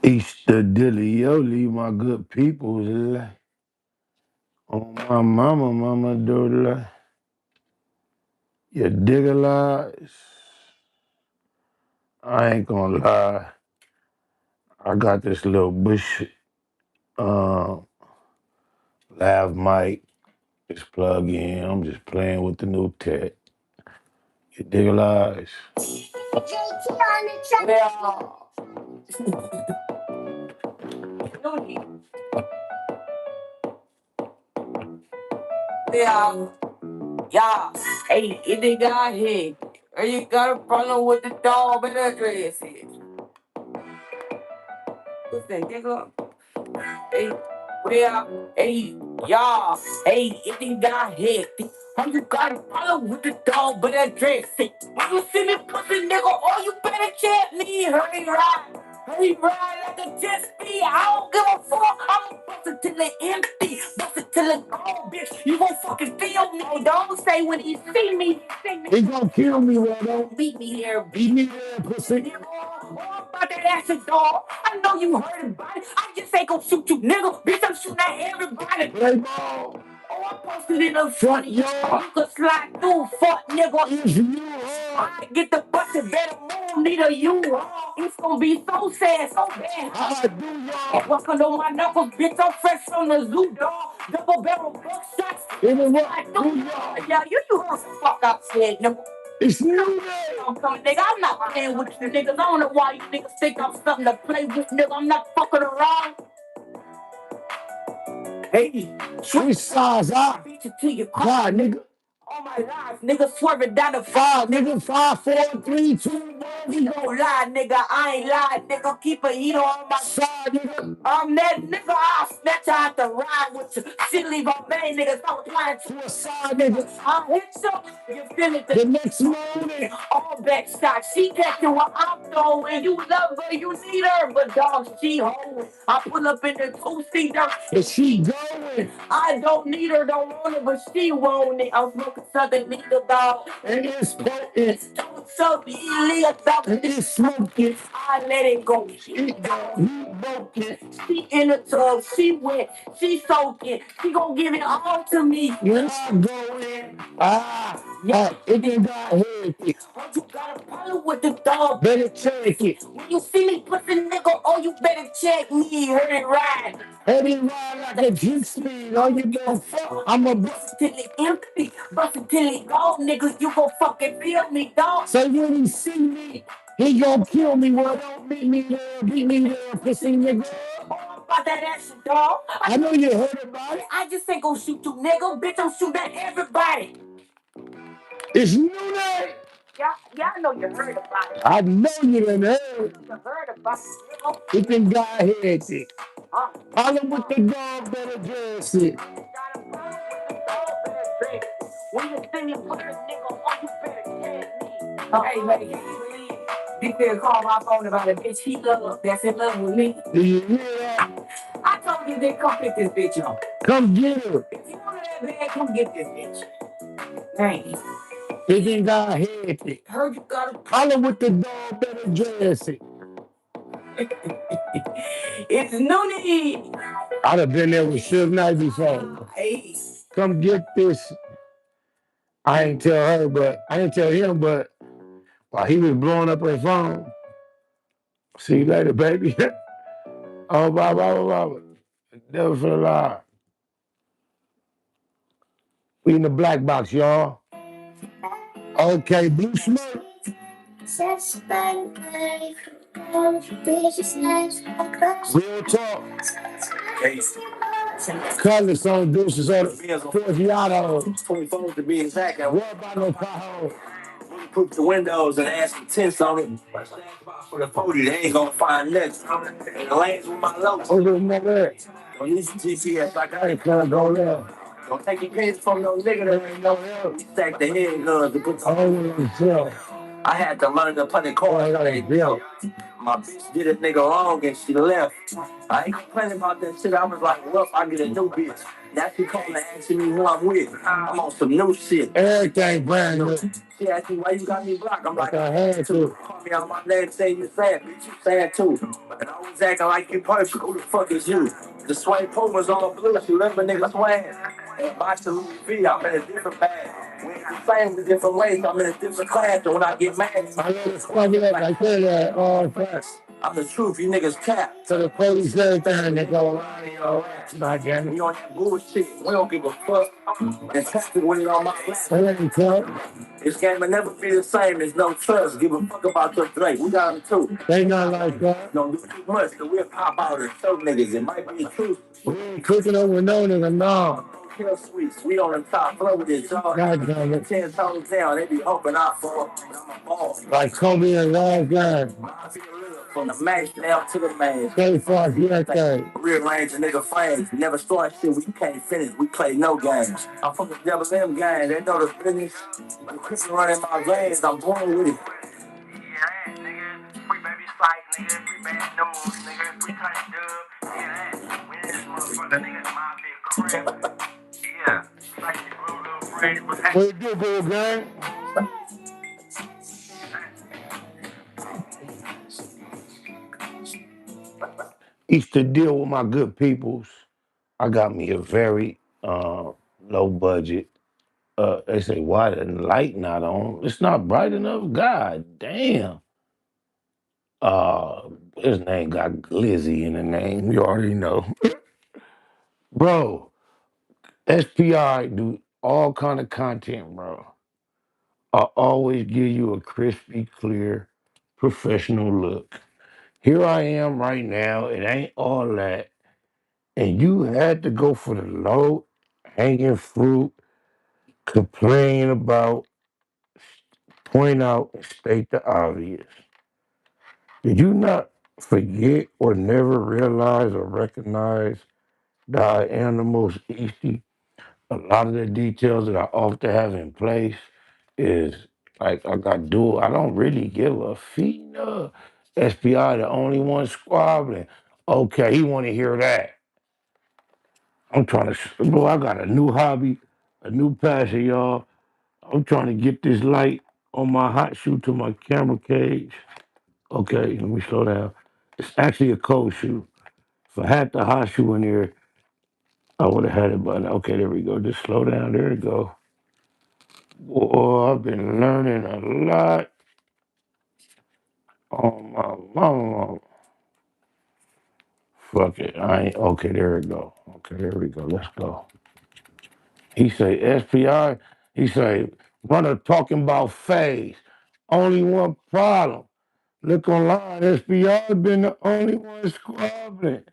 Easter dilly my good people's life. On my mama do life. You dig a lies. I ain't gonna lie. I got this little bush uh, lav mic. Just plug in. I'm just playing with the new tech. You dig a lies. Yeah. Yeah, hey, if they got here, or you got a problem with the dog, but address it. Listen, nigga. Hey, well, hey, y'all, hey, if they got here, or you got a problem with the dog, but address it. When you see me pussy, nigga, oh, you better check me, hurry ride. Hurry ride like a jet speed. I don't give a fuck. I'ma bust it till it empty. Bust it till it gone, bitch. You gon' fucking feel me. Don't say when he see me. He gon' kill me, bro. Don't beat me there. Beat me there, pussy. Nigga, oh, about that acid, dog. I know you heard about it. I just ain't gon' shoot you, nigga. Bitch, I'm shooting at everybody. Play ball. Oh, I posted in the front yard. You can slide through, fuck nigga. If you I get the busted better move, need a you. It's gonna be so sad, so bad. I do y'all. Walking on my knuckles, bitch, I'm fresh from the zoo, dog. Double barrel buckshots. In the what? I do y'all. Yeah, you heard some fuck up said, nigga. It's new day. I'm coming, nigga. I'm not playing with you niggas. I don't know why you niggas think I'm something to play with, nigga. I'm not fucking around. Hey, switch sides, I beat you to your car, nigga. All my life, nigga, swerving down the five, nigga. 5, 4, 3, 2, 1. We gon' lie, nigga. I ain't lying, nigga. Keep a heater on my side, nigga. I'm that nigga. I'll snatch out the ride with you. Shit, leave on main niggas. I'm flying to a side, nigga. I'll hit you. You feel it the next morning. All back shot. She catching what I'm throwing. You love her, you need her, but dog, she home. I pull up in the two-seater and she going. I don't need her, don't want it, but she want it. I'm smoking something legal, dog. And it's potent. So illegal, dog. And it's smoking. I let it go. She gone. He broken. She in the tub. She wet. She soaking. She gon' give it all to me. When I go in. Yeah, it ain't got head. Oh, you got a problem with the dog. Better check it. When you see me pussy nigga, oh, you better check me. Heard it right. Heard it right like a G-speed. Oh, you gon' fuck. I'ma bust it till it empty. Bust it till it go, nigga. You gon' fucking feel me, dog. So when he see me, he gon' kill me. Well, don't beat me there. Beat me there, pussy nigga. Oh, I'm about that action, dog. I know you heard about it. I just ain't gon' shoot you, nigga. Bitch, I'm shooting at everybody. It's new day. Yeah, I know you heard about it. I know you done heard. You heard about it. It been got hectic. Holler with the dog better dress it. When you see me put a nigga on, you better tell me. Hey, lady, this nigga called my phone about a bitch he love. That's in love with me. Do you hear that? I told you they come pick this bitch up. Come get her. If you want that bad, come get this bitch. Dang. It ain't got hectic. Heard you got a problem with the dog better dress it. It's Noonie. I'd have been there with Suge Knight before. Hey. Come get this. I ain't tell her, but I didn't tell him, but while he was blowing up her phone. See you later, baby. Oh, bye, bye, bye, bye. Never for the lie. We in the black box, y'all. Okay, blue smoke. Real talk. Colors on deuces on the Forgiato. 24 to be exact. What about no pothole? Put the windows and add some tints on it. For the 40, they ain't gonna find next. And the lanes with my low. Oh, never. Don't use the GPS like I ain't gonna go there. Don't take your kids from no nigga that ain't no help. Stack the head guns to put the hole in the shell. I had to learn to put the cord on that bill. My bitch did a nigga wrong and she left. I ain't complaining about that shit. I was like, well, I get a new bitch. Now she calling asking me who I'm with. I'm on some new shit. Everything brand new. She asked me why you got me blocked. I'm like, I had to. Call me out my name, say you sad. Bitch, you sad too. And I was acting like you perfect. Who the fuck is you? The suede Puma's all blue. She left a nigga swag. And a box of Louis V, I'm in a different bag. We ain't the same in different ways. I'm in a different class. And when I get mad, I know the squad up. I tell you that all facts. I'm the truth. You niggas cap. So the police everything and they go around in your ass. Not getting me on that bullshit. We don't give a fuck. And traffic with it on my lap. That ain't tough. This game will never be the same. There's no trust. Give a fuck about your Drake. We got them too. They not like that. Don't do too much. So we'll pop out and show niggas. It might be the truth. We ain't cooking over no nigga, no. Kill sweets. We on the top floor with this dog. God damn it. 10 toes down. They be hoping I fall. But I'm a boss. Like Kobe and last game. From the max down to the main. 35 years thing. Rearrange a nigga frames. Never start shit we can't finish. We play no games. I'm from the Double M gang. They know the business. I'm quick running my veins. I'm born with it. Yeah, nigga. Free baby fight, nigga. Free baby news, nigga. Free tight dub. Yeah, we in this motherfucker, nigga. My big crib. Yeah. Like the little brain. What you do, bro, gang? Used to deal with my good peoples. I got me a very low budget. They say, why the light not on? It's not bright enough. God damn. His name got Glizzy in the name. You already know. Bro, SPI do all kind of content, bro. I always give you a crispy, clear, professional look. Here I am right now. It ain't all that. And you had to go for the low hanging fruit, complain about, point out, and state the obvious. Did you not forget or never realize or recognize that I am the most easy? A lot of the details that I often have in place is like I got dual. I don't really give a fee. SPI, the only one squabbling. Okay, he want to hear that. I'm trying to, bro. I got a new hobby, a new passion, y'all. I'm trying to get this light on my hot shoe to my camera cage. Okay, let me slow down. It's actually a cold shoe. If I had the hot shoe in there, I would have had it, but okay, there we go. Just slow down. There we go. Oh, I've been learning a lot on my mama. Fuck it. I ain't okay, there we go. Okay, there we go. Let's go. He say SPI, he say, runner talking about phase. Only one problem. Look online, SPI been the only one squabbling.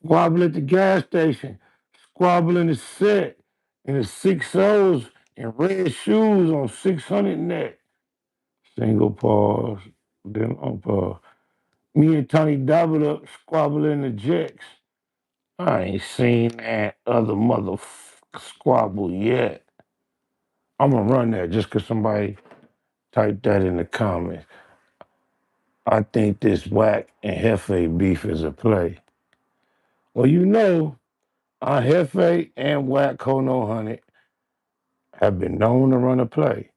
Squabble at the gas station. Squabble in the set. In the 6 O's and red shoes on 600 net. Single pause. Then long pause. Me and Tony doubled up, squabble in the jets. I ain't seen that other squabble yet. I'm gonna run that just cause somebody typed that in the comments. I think this whack and Hefe beef is a play. Well, you know, Hefe and Whack Kono Hunted have been known to run a play.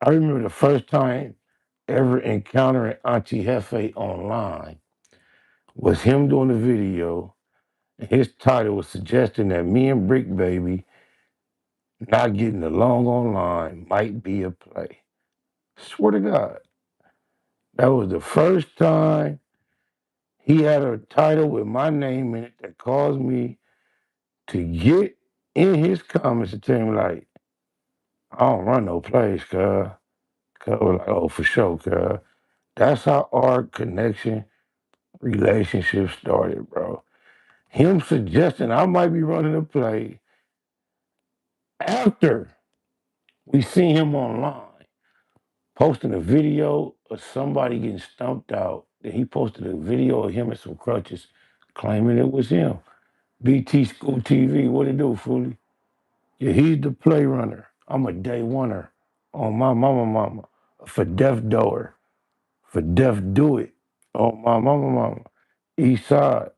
I remember the first time ever encountering Auntie Hefe online was him doing a video. And his title was suggesting that me and Brick Baby not getting along online might be a play. Swear to God. That was the first time he had a title with my name in it that caused me to get in his comments and tell him, like, I don't run no plays, cuz. Cuz was like, oh, for sure, cuz. That's how our connection relationship started, bro. Him suggesting I might be running a play after we seen him online posting a video of somebody getting stumped out. Then he posted a video of him and some crutches claiming it was him. BT School TV, what it do, Foolie? Yeah, he's the play runner. I'm a day oneer on my mama for Death Door. For Deaf Do It. Oh, my mama. East Side.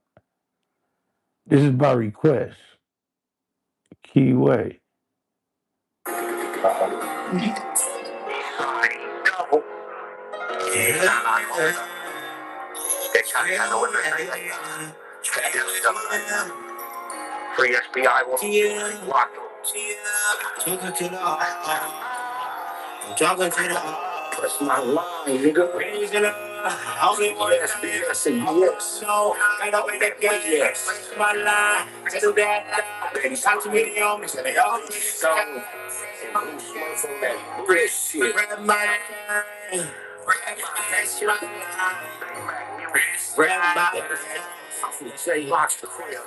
This is by request. Keyway. Free SBI will block talking to the That's my line, nigga. Raising up. Only one yes, and yes. No, I don't make that good. Yes. That's my line. I do that. Baby, talk to me on me. Say, oh, so. From that real shit. Grab my line. Grab my line. Grab my line. Say, watch the crib.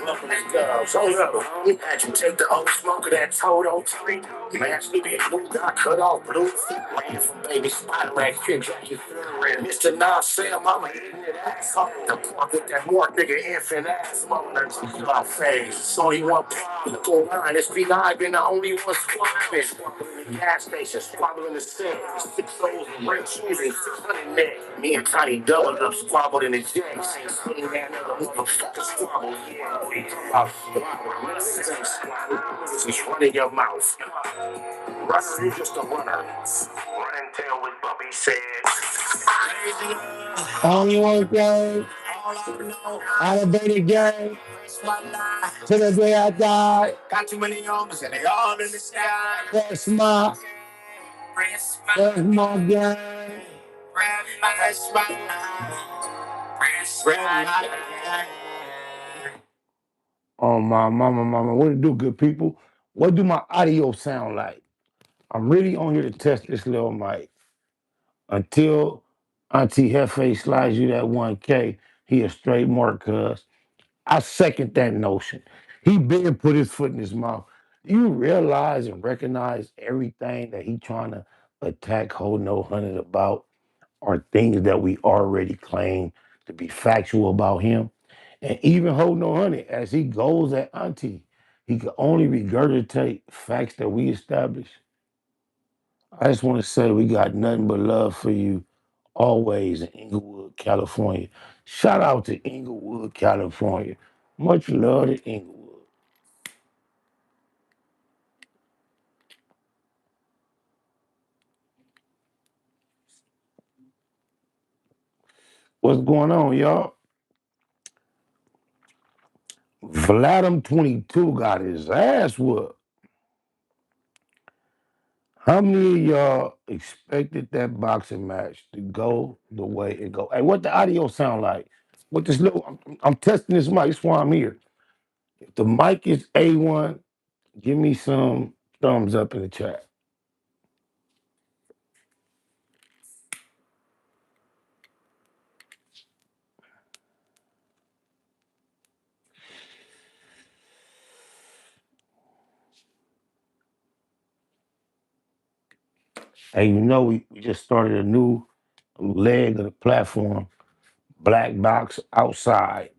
Welcome to girls. Hold up, homie. Had you take the old smoker that told on tree. Man, sleepy blue got cut off blue. Ran from baby spider like shit. Jackie Fury. Mr. Nassim, mama eating it ass. The pork with that more nigga infant ass. Mama learned to kill our face. It's only one problem. Go line. It's be live been the only one squabbling. Squabbling in the gas station. Squabbling in the sink. 6 souls and red cheese and 600 neck. Me and Tiny doubled up, squabbled in the jacks. I ain't seen that other motherfucker squabble. Yeah, we talking about squabble. Niggas ain't squabble. Niggas just running your mouth. Runner, you just a runner. Run and tell what Bubby said. Only one game, out of baby game, to the day I die. Got too many arms and they all in the sky. That's my game. That's my Oh my mama, what it do, good people? What do my audio sound like? I'm really on here to test this little mic. Until Auntie Hefe slides you that 1K, he a straight mark, cuz. I second that notion. He been put his foot in his mouth. You realize and recognize everything that he trying to attack Hold No Hundred about are things that we already claim to be factual about him. And even Hold No Hundred, as he goes at Auntie, he can only regurgitate facts that we establish. I just want to say we got nothing but love for you always in Inglewood, California. Shout out to Inglewood, California. Much love to Inglewood. What's going on, y'all? Vladim 22 got his ass whooped. How many of y'all expected that boxing match to go the way it go? Hey, what the audio sound like? What this little? I'm testing this mic. That's why I'm here. If the mic is A1, give me some thumbs up in the chat. Hey, you know we just started a new leg of the platform, Blackbox outside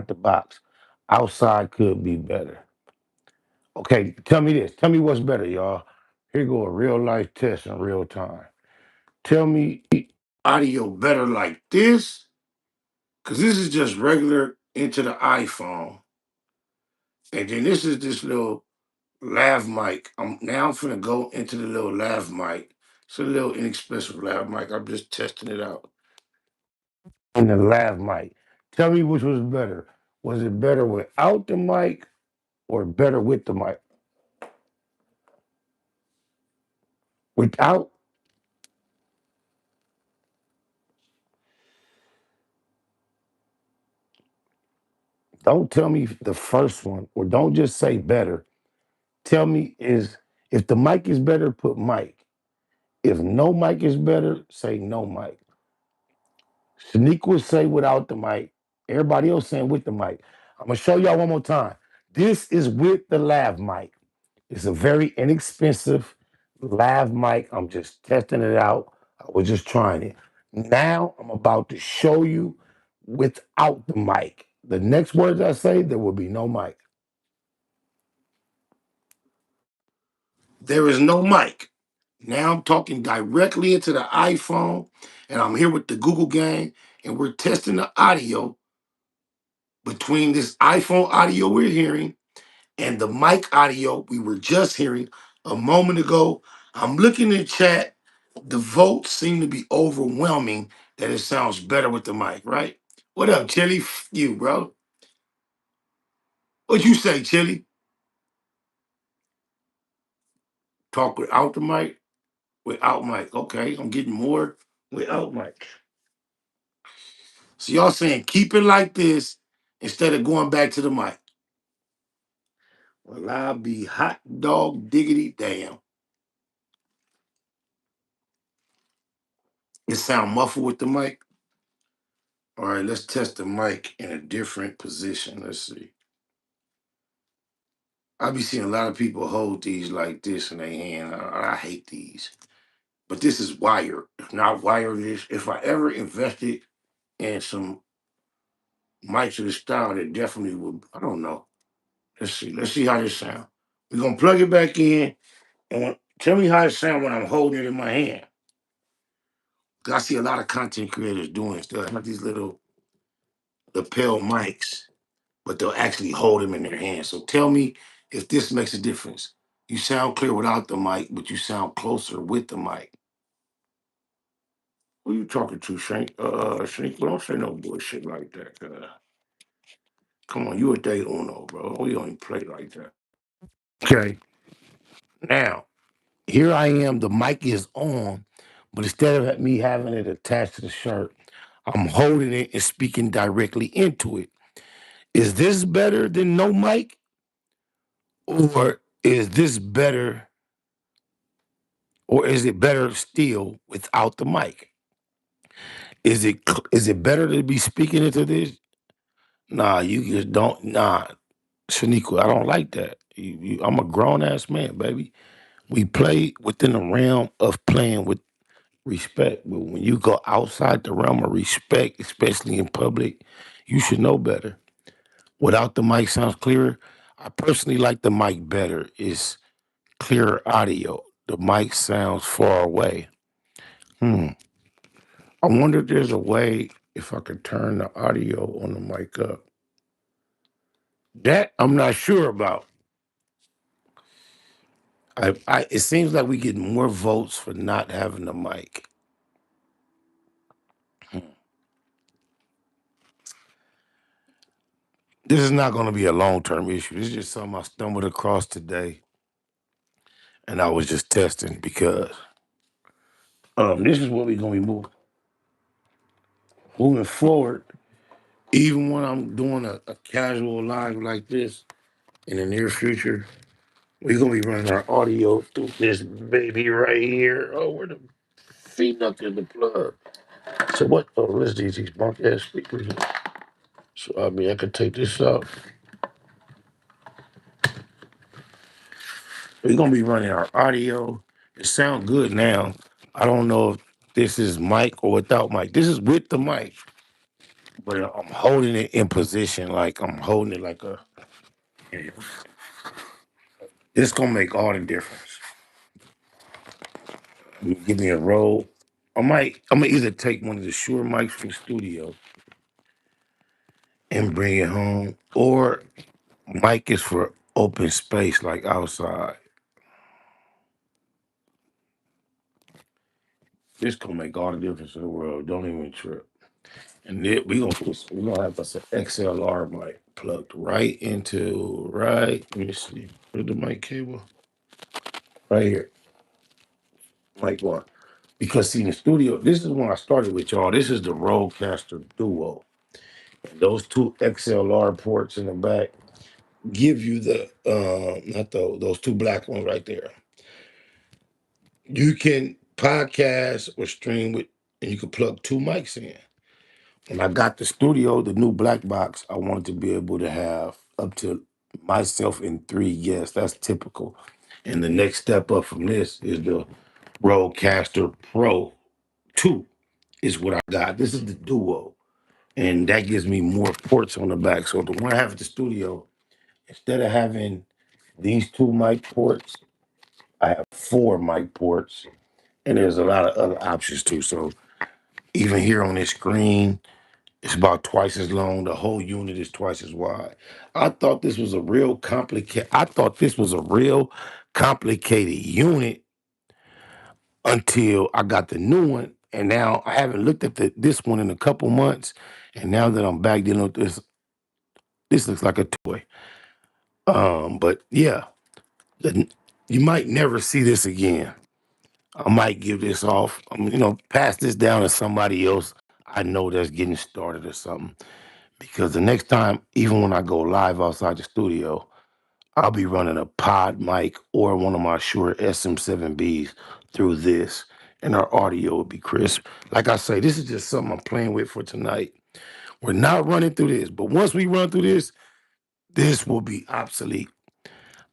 the box. Outside could be better. Okay, tell me this. Tell me what's better, y'all. Here go a real life test in real time. Tell me audio better like this, because this is just regular into the iPhone. And then this is this little lav mic. I'm finna go into the little lav mic. It's a little inexpensive lav mic. I'm just testing it out. And the lav mic. Tell me which was better. Was it better without the mic or better with the mic? Without, don't tell me the first one, or don't just say better. Tell me is if the mic is better, put mic. If no mic is better, say no mic. Shaniqua say without the mic. Everybody else saying with the mic. I'm gonna show y'all one more time. This is with the lav mic. It's a very inexpensive lav mic. I'm just testing it out. I was just trying it. Now I'm about to show you without the mic. The next words I say, there will be no mic. There is no mic. Now I'm talking directly into the iPhone, and I'm here with the Google gang, and we're testing the audio between this iPhone audio we're hearing and the mic audio we were just hearing a moment ago. I'm looking in chat. The votes seem to be overwhelming that it sounds better with the mic, right? What up, Chili? You, bro. What you say, Chili? Talk without the mic? Without mic. Okay, I'm getting more without mic. So y'all saying keep it like this instead of going back to the mic. Well, I'll be hot dog diggity damn. It sound muffled with the mic. All right, let's test the mic in a different position. Let's see. I be seeing a lot of people hold these like this in their hand. I hate these. But this is wire. If not wireless, if I ever invested in some mics of this style, it definitely would. I don't know. Let's see. Let's see how this sound. We're gonna plug it back in and tell me how it sound when I'm holding it in my hand. 'Cause I see a lot of content creators doing this. They'll have these little lapel mics, but they'll actually hold them in their hands. So tell me if this makes a difference. You sound clear without the mic, but you sound closer with the mic. Who you talking to, Shank? Shank, well, don't say no bullshit like that. Come on, you a day uno, bro. We don't even play like that. Okay, now here I am. The mic is on, but instead of me having it attached to the shirt, I'm holding it and speaking directly into it. Is this better than no mic, or is this better, or is it better still without the mic? Is it better to be speaking into this? Nah, you just don't. Nah, Shaniqua, I don't like that. I'm a grown ass man, baby. We play within the realm of playing with respect, but when you go outside the realm of respect, especially in public, you should know better. Without the mic sounds clearer. I personally like the mic better. It's clearer audio. The mic sounds far away. Hmm. I wonder if there's a way if I could turn the audio on the mic up. That I'm not sure about. It seems like we get more votes for not having the mic. Hmm. This is not going to be a long term issue. This is just something I stumbled across today, and I was just testing because this is what we're going to be moving forward. Even when I'm doing a casual live like this in the near future, we're gonna be running our audio through this baby right here. Oh, where the feet up in the plug. So what? Oh, let's these bunk ass speakers. So I mean, I could take this out. We're gonna be running our audio. It sounds good now. I don't know if this is mic or without mic. This is with the mic, but I'm holding it in position, like I'm holding it like a. It's gonna make all the difference. Give me a roll. I'm gonna either take one of the Shure mics from the studio and bring it home, or mic is for open space like outside. This gonna make all the difference in the world. Don't even trip. And then we gonna have us an XLR mic plugged right. Let me see. Where's the mic cable? Right here. Mic one. Because see in the studio, this is when I started with y'all. This is the Rodecaster Duo. And those two XLR ports in the back give you the not those two black ones right there. You can podcast or stream with, and you can plug two mics in. When I got the studio, the new Blackbox, I wanted to be able to have up to myself and three guests. That's typical. And the next step up from this is the Rodecaster Pro 2 is what I got. This is the Duo. And that gives me more ports on the back. So the one I have at the studio, instead of having these two mic ports, I have 4 mic ports, and there's a lot of other options too. So even here on this screen, it's about twice as long. The whole unit is twice as wide. I thought this was a real complicated. I thought this was a real complicated unit until I got the new one, and now I haven't looked at this one in a couple months. And now that I'm back dealing with this looks like a toy. But yeah, the- you might never see this again. I might give this off, pass this down to somebody else I know that's getting started or something. Because the next time, even when I go live outside the studio, I'll be running a pod mic or one of my Shure SM7Bs through this, and our audio will be crisp. Like I say, this is just something I'm playing with for tonight. We're not running through this, but once we run through this, this will be obsolete.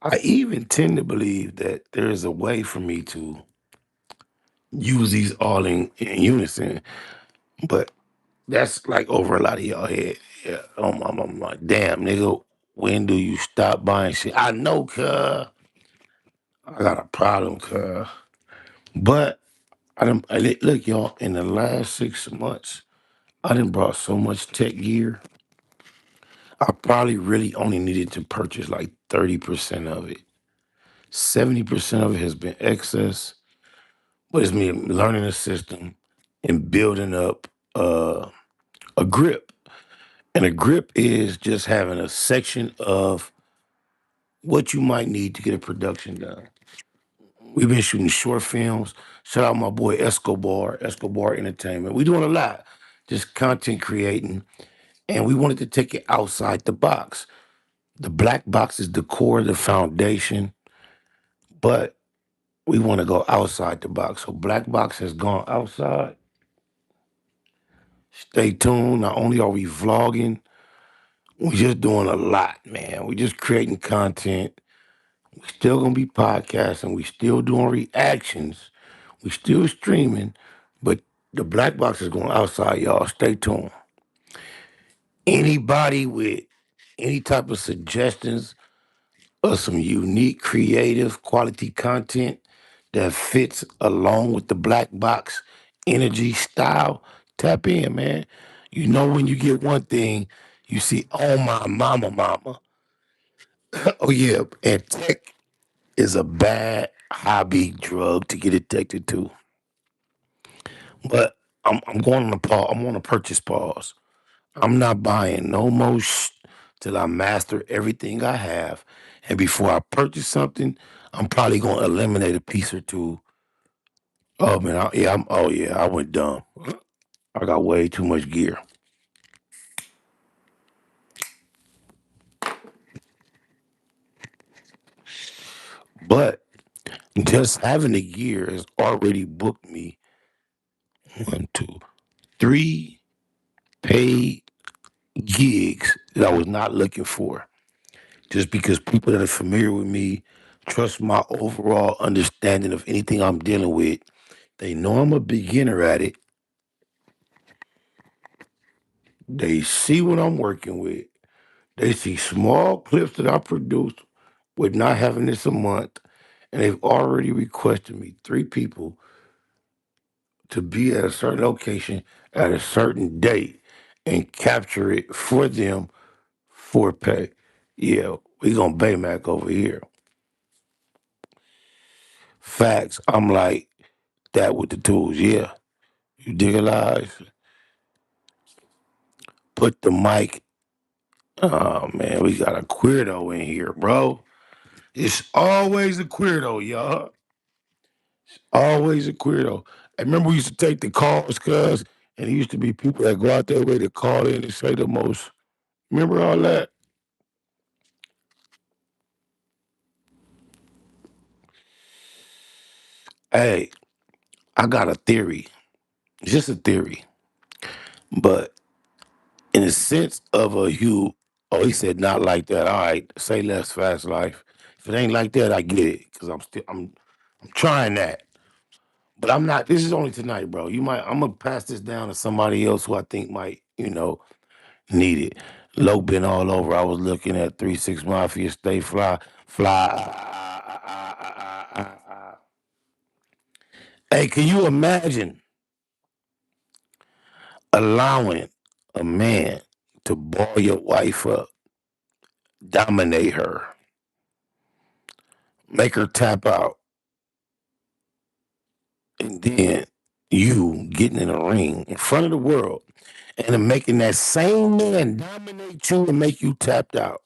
I even tend to believe that there is a way for me to use these all in unison, but that's like over a lot of y'all head. Yeah, I'm like, damn, nigga, when do you stop buying shit? I know, cuz I got a problem, cuz. But look, y'all, in the last 6 months, I done brought so much tech gear. I probably really only needed to purchase like 30% of it. 70% of it has been excess, but it's me learning the system and building up a grip. And a grip is just having a section of what you might need to get a production done. We've been shooting short films. Shout out my boy Escobar Entertainment. We doing a lot, just content creating, and we wanted to take it outside the box. The black box is the core, the foundation, but we want to go outside the box. So Black Box has gone outside. Stay tuned. Not only are we vlogging, we just doing a lot, man. We just creating content. We still gonna be podcasting. We still doing reactions. We still streaming, but the black box is going outside, y'all. Stay tuned. Anybody with any type of suggestions of some unique, creative, quality content that fits along with the black box energy style, tap in, man. You know when you get one thing, you see, oh my mama. Oh yeah, and tech is a bad hobby drug to get addicted to. But I'm going on a pause. I'm on a purchase pause. I'm not buying no more till I master everything I have. And before I purchase something, I'm probably going to eliminate a piece or two. Oh man, oh yeah, I went dumb. I got way too much gear. But just having the gear has already booked me one, two, three paid gigs that I was not looking for. Just because people that are familiar with me trust my overall understanding of anything I'm dealing with. They know I'm a beginner at it. They see what I'm working with. They see small clips that I produced with not having this a month. And they've already requested me 3 people to be at a certain location at a certain date and capture it for them for pay. Yeah, we gonna Baymac over here. Facts. I'm like that with the tools. Yeah, you digitalize, put the mic. Oh man, we got a queerdo in here, bro. It's always a queerdo, y'all. Always a queerdo. I remember we used to take the calls, cuz, and there used to be people that go out their way to call in and say the most. Remember all that? Hey, I got a theory. It's just a theory. But in the sense of a you, oh, he said not like that. All right, say less, fast life. If it ain't like that, I get it. Cause I'm trying that. But I'm not. This is only tonight, bro. I'm gonna pass this down to somebody else who I think might, need it. Low been all over. I was looking at 3 6 Mafia, Stay Fly, Fly. Hey, can you imagine allowing a man to ball your wife up, dominate her, make her tap out, and then you getting in a ring in front of the world and then making that same man dominate you and make you tapped out?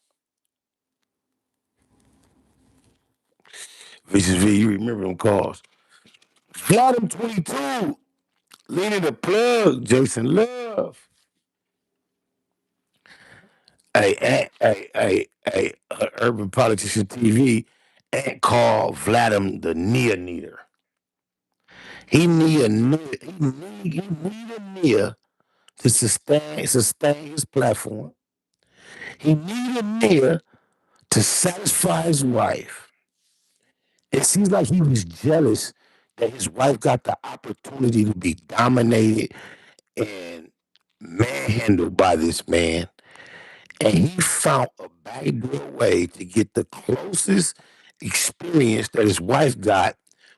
Vicious V, you remember them calls. Vladim 22, leading the plug, Jason Love. Urban Politician TV and call Vladim the neonator. He need a Nia to sustain his platform. He need a Nia to satisfy his wife. It seems like he was jealous that his wife got the opportunity to be dominated and manhandled by this man. And he found a backdoor way to get the closest experience that his wife got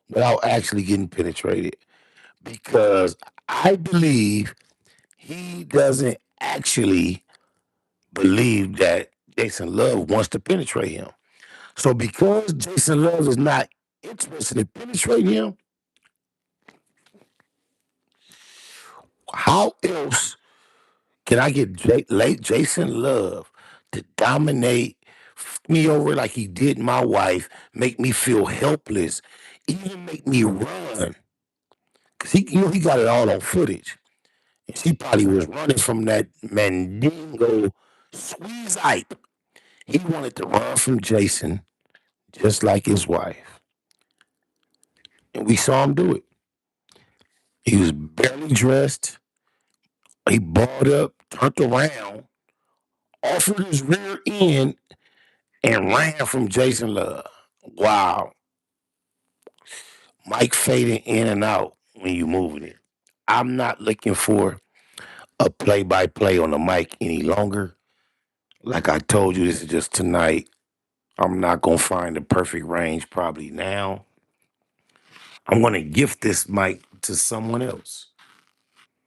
without actually getting penetrated. Because I believe he doesn't actually believe that Jason Love wants to penetrate him. So because Jason Love is not interested in penetrating him, how else can I get late Jason Love to dominate me over like he did my wife, make me feel helpless, even make me run? Cause he got it all on footage. And she probably was running from that Mandingo squeeze hype. He wanted to run from Jason just like his wife. And we saw him do it. He was barely dressed. He balled up, turned around, offered his rear end, and ran from Jason Love. Wow. Mike fading in and out when you moving it. I'm not looking for a play-by-play on the mic any longer. Like I told you, this is just tonight. I'm not going to find the perfect range probably now. I'm going to gift this mic to someone else.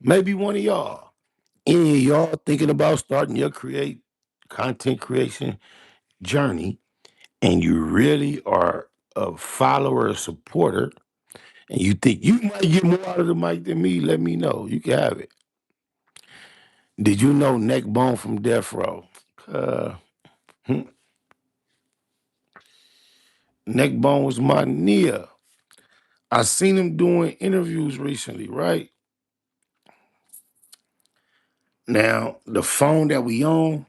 Maybe one of y'all. Any of y'all thinking about starting your content creation journey and you really are a follower, a supporter, and you think you might get more out of the mic than me, let me know. You can have it. Did you know Neckbone from Death Row? Uh, hmm, Neckbone was my Nia. I seen him doing interviews recently, right? Now, the phone that we on,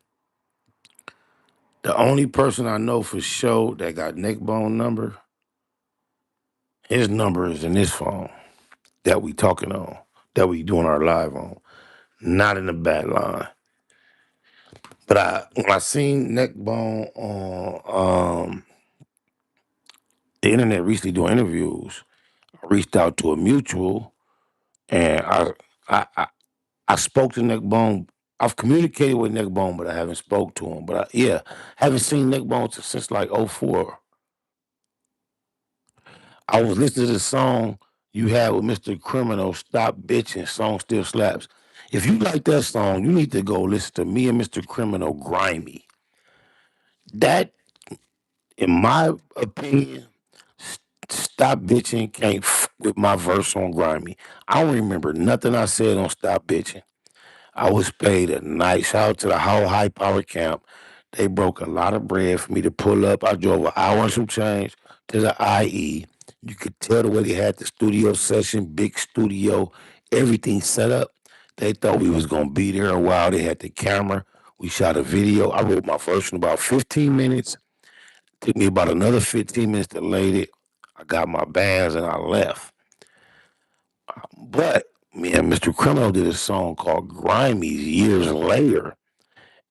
the only person I know for sure that got Neckbone number, his number is in this phone that we talking on, that we doing our live on, not in the back line. But when I seen Neckbone on the internet recently doing interviews, I reached out to a mutual and I, I, I spoke to Neckbone. I've communicated with Neckbone, but I haven't spoke to him. But yeah, haven't seen Neckbone since like '04. I was listening to the song you had with Mr. Criminal, Stop Bitching, song still slaps. If you like that song, you need to go listen to me and Mr. Criminal Grimy. That, in my opinion, Stop Bitching can't with my verse on Grimy. I don't remember nothing I said on Stop Bitching. I was paid a nice shout out to the whole high power camp. They broke a lot of bread for me to pull up. I drove an hour and some change to the IE. You could tell the way they had the studio session, big studio, everything set up. They thought we was gonna be there a while. They had the camera. We shot a video. I wrote my first in about 15 minutes. Took me about another 15 minutes to lay it. I got my bands and I left. But me and Mr. Criminal did a song called Grimy years later.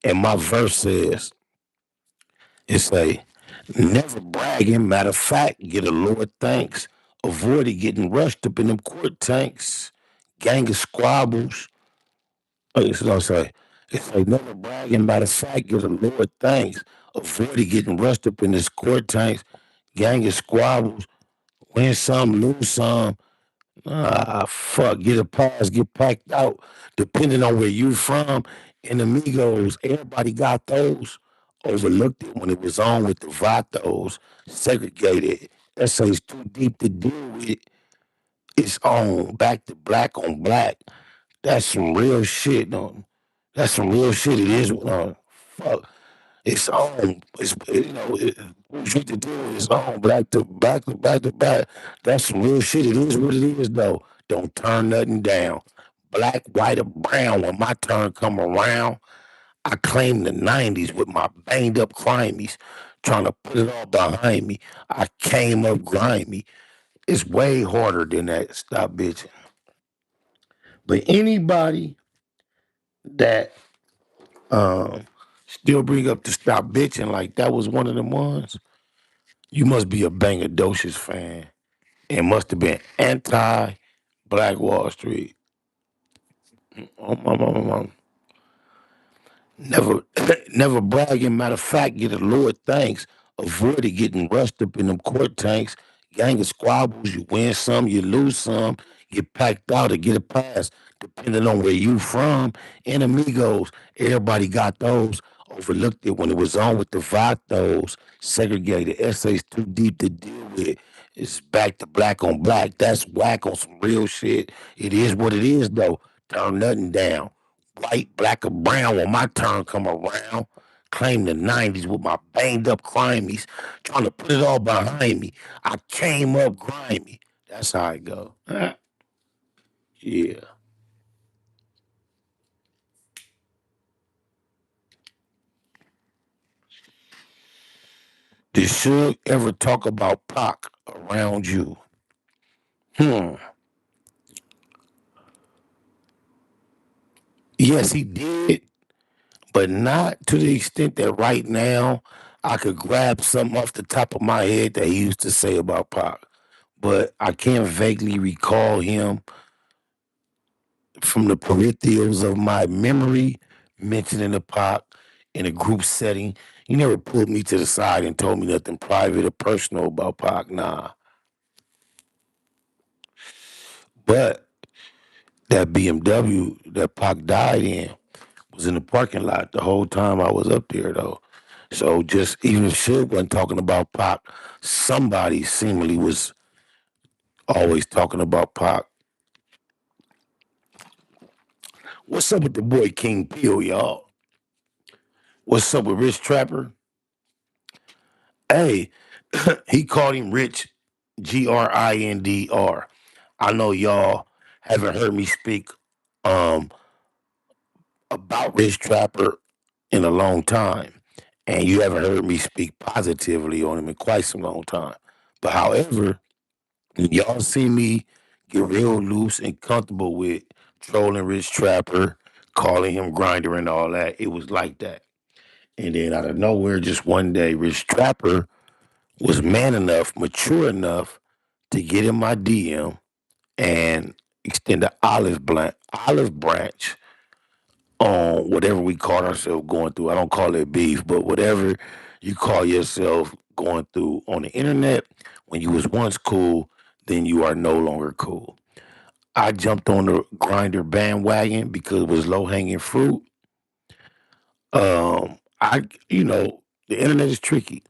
And my verse says, it's a never bragging. Matter of fact, get a Lord thanks. Avoided getting rushed up in them court tanks. Gang of squabbles. It's what I say. It's like never bragging. Matter of fact, get a Lord thanks. Avoided getting rushed up in this court tanks. Gang of squabbles. Win some, lose some. Fuck, get a pass, get packed out, depending on where you from. And amigos, everybody got those. Overlooked it when it was on with the vatos, segregated. Essays too deep to deal with. It's on back to black on black. That's some real shit. No, that's some real shit. It is. Fuck. It's on. What to do is on back to back to back to back. That's some real shit. It is what it is, though. Don't turn nothing down. Black, white, or brown. When my turn come around, I claim the '90s with my banged up crimies, trying to put it all behind me. I came up grimy. It's way harder than that. Stop bitching. But anybody that um still bring up the stop bitching like that was one of the ones, you must be a Bangadocious fan and must have been anti Black Wall Street. Um, Never, never bragging. Matter of fact, get a Lord thanks. Avoided getting rushed up in them court tanks. Gang of squabbles. You win some, you lose some. Get packed out or get a pass, depending on where you from. And amigos, everybody got those. Overlooked it when it was on with the vatos. Segregated essays too deep to deal with. It's back to black on black. That's whack on some real shit. It is what it is, though. Turn nothing down white, black, or brown when my turn come around. Claim the '90s with my banged up crimies, trying to put it all behind me. I came up grimy. That's how I go. Yeah. Did Suge ever talk about Pac around you? Hmm. Yes, he did, but not to the extent that right now I could grab something off the top of my head that he used to say about Pac. But I can vaguely recall him from the peripherals of my memory, mentioning the Pac in a group setting. He never pulled me to the side and told me nothing private or personal about Pac. Nah. But that BMW that Pac died in was in the parking lot the whole time I was up there, though. So just even if Suge wasn't talking about Pac, somebody seemingly was always talking about Pac. What's up with the boy King Peel, y'all? What's up with Rich Trapper? Hey, he called him Rich, Grindr. I know y'all haven't heard me speak um about Rich Trapper in a long time, and you haven't heard me speak positively on him in quite some long time. But however, when y'all see me get real loose and comfortable with trolling Rich Trapper, calling him Grinder and all that, it was like that. And then out of nowhere, just one day, Rich Trapper was man enough, mature enough to get in my DM and extend the olive branch on whatever we call ourselves going through. I don't call it beef, but whatever you call yourself going through on the internet, when you was once cool, then you are no longer cool. I jumped on the grinder bandwagon because it was low hanging fruit. The internet is tricky.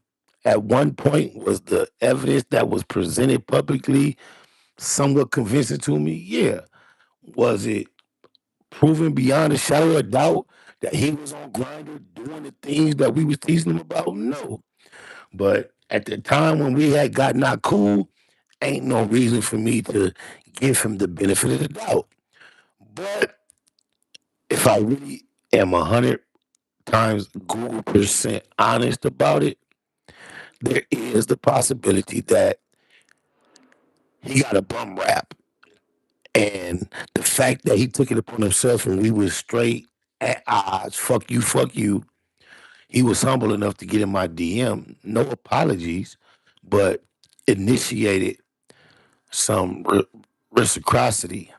At one point, was the evidence that was presented publicly somewhat convincing to me? Yeah. Was it proven beyond a shadow of doubt that he was on Grinder doing the things that we was teasing him about? No. But at the time when we had got not cool, ain't no reason for me to give him the benefit of the doubt. But if I really am 100 times Google percent honest about it, there is the possibility that he got a bum rap. And the fact that he took it upon himself and we was straight at odds, fuck you. He was humble enough to get in my DM, no apologies, but initiated some reciprocity.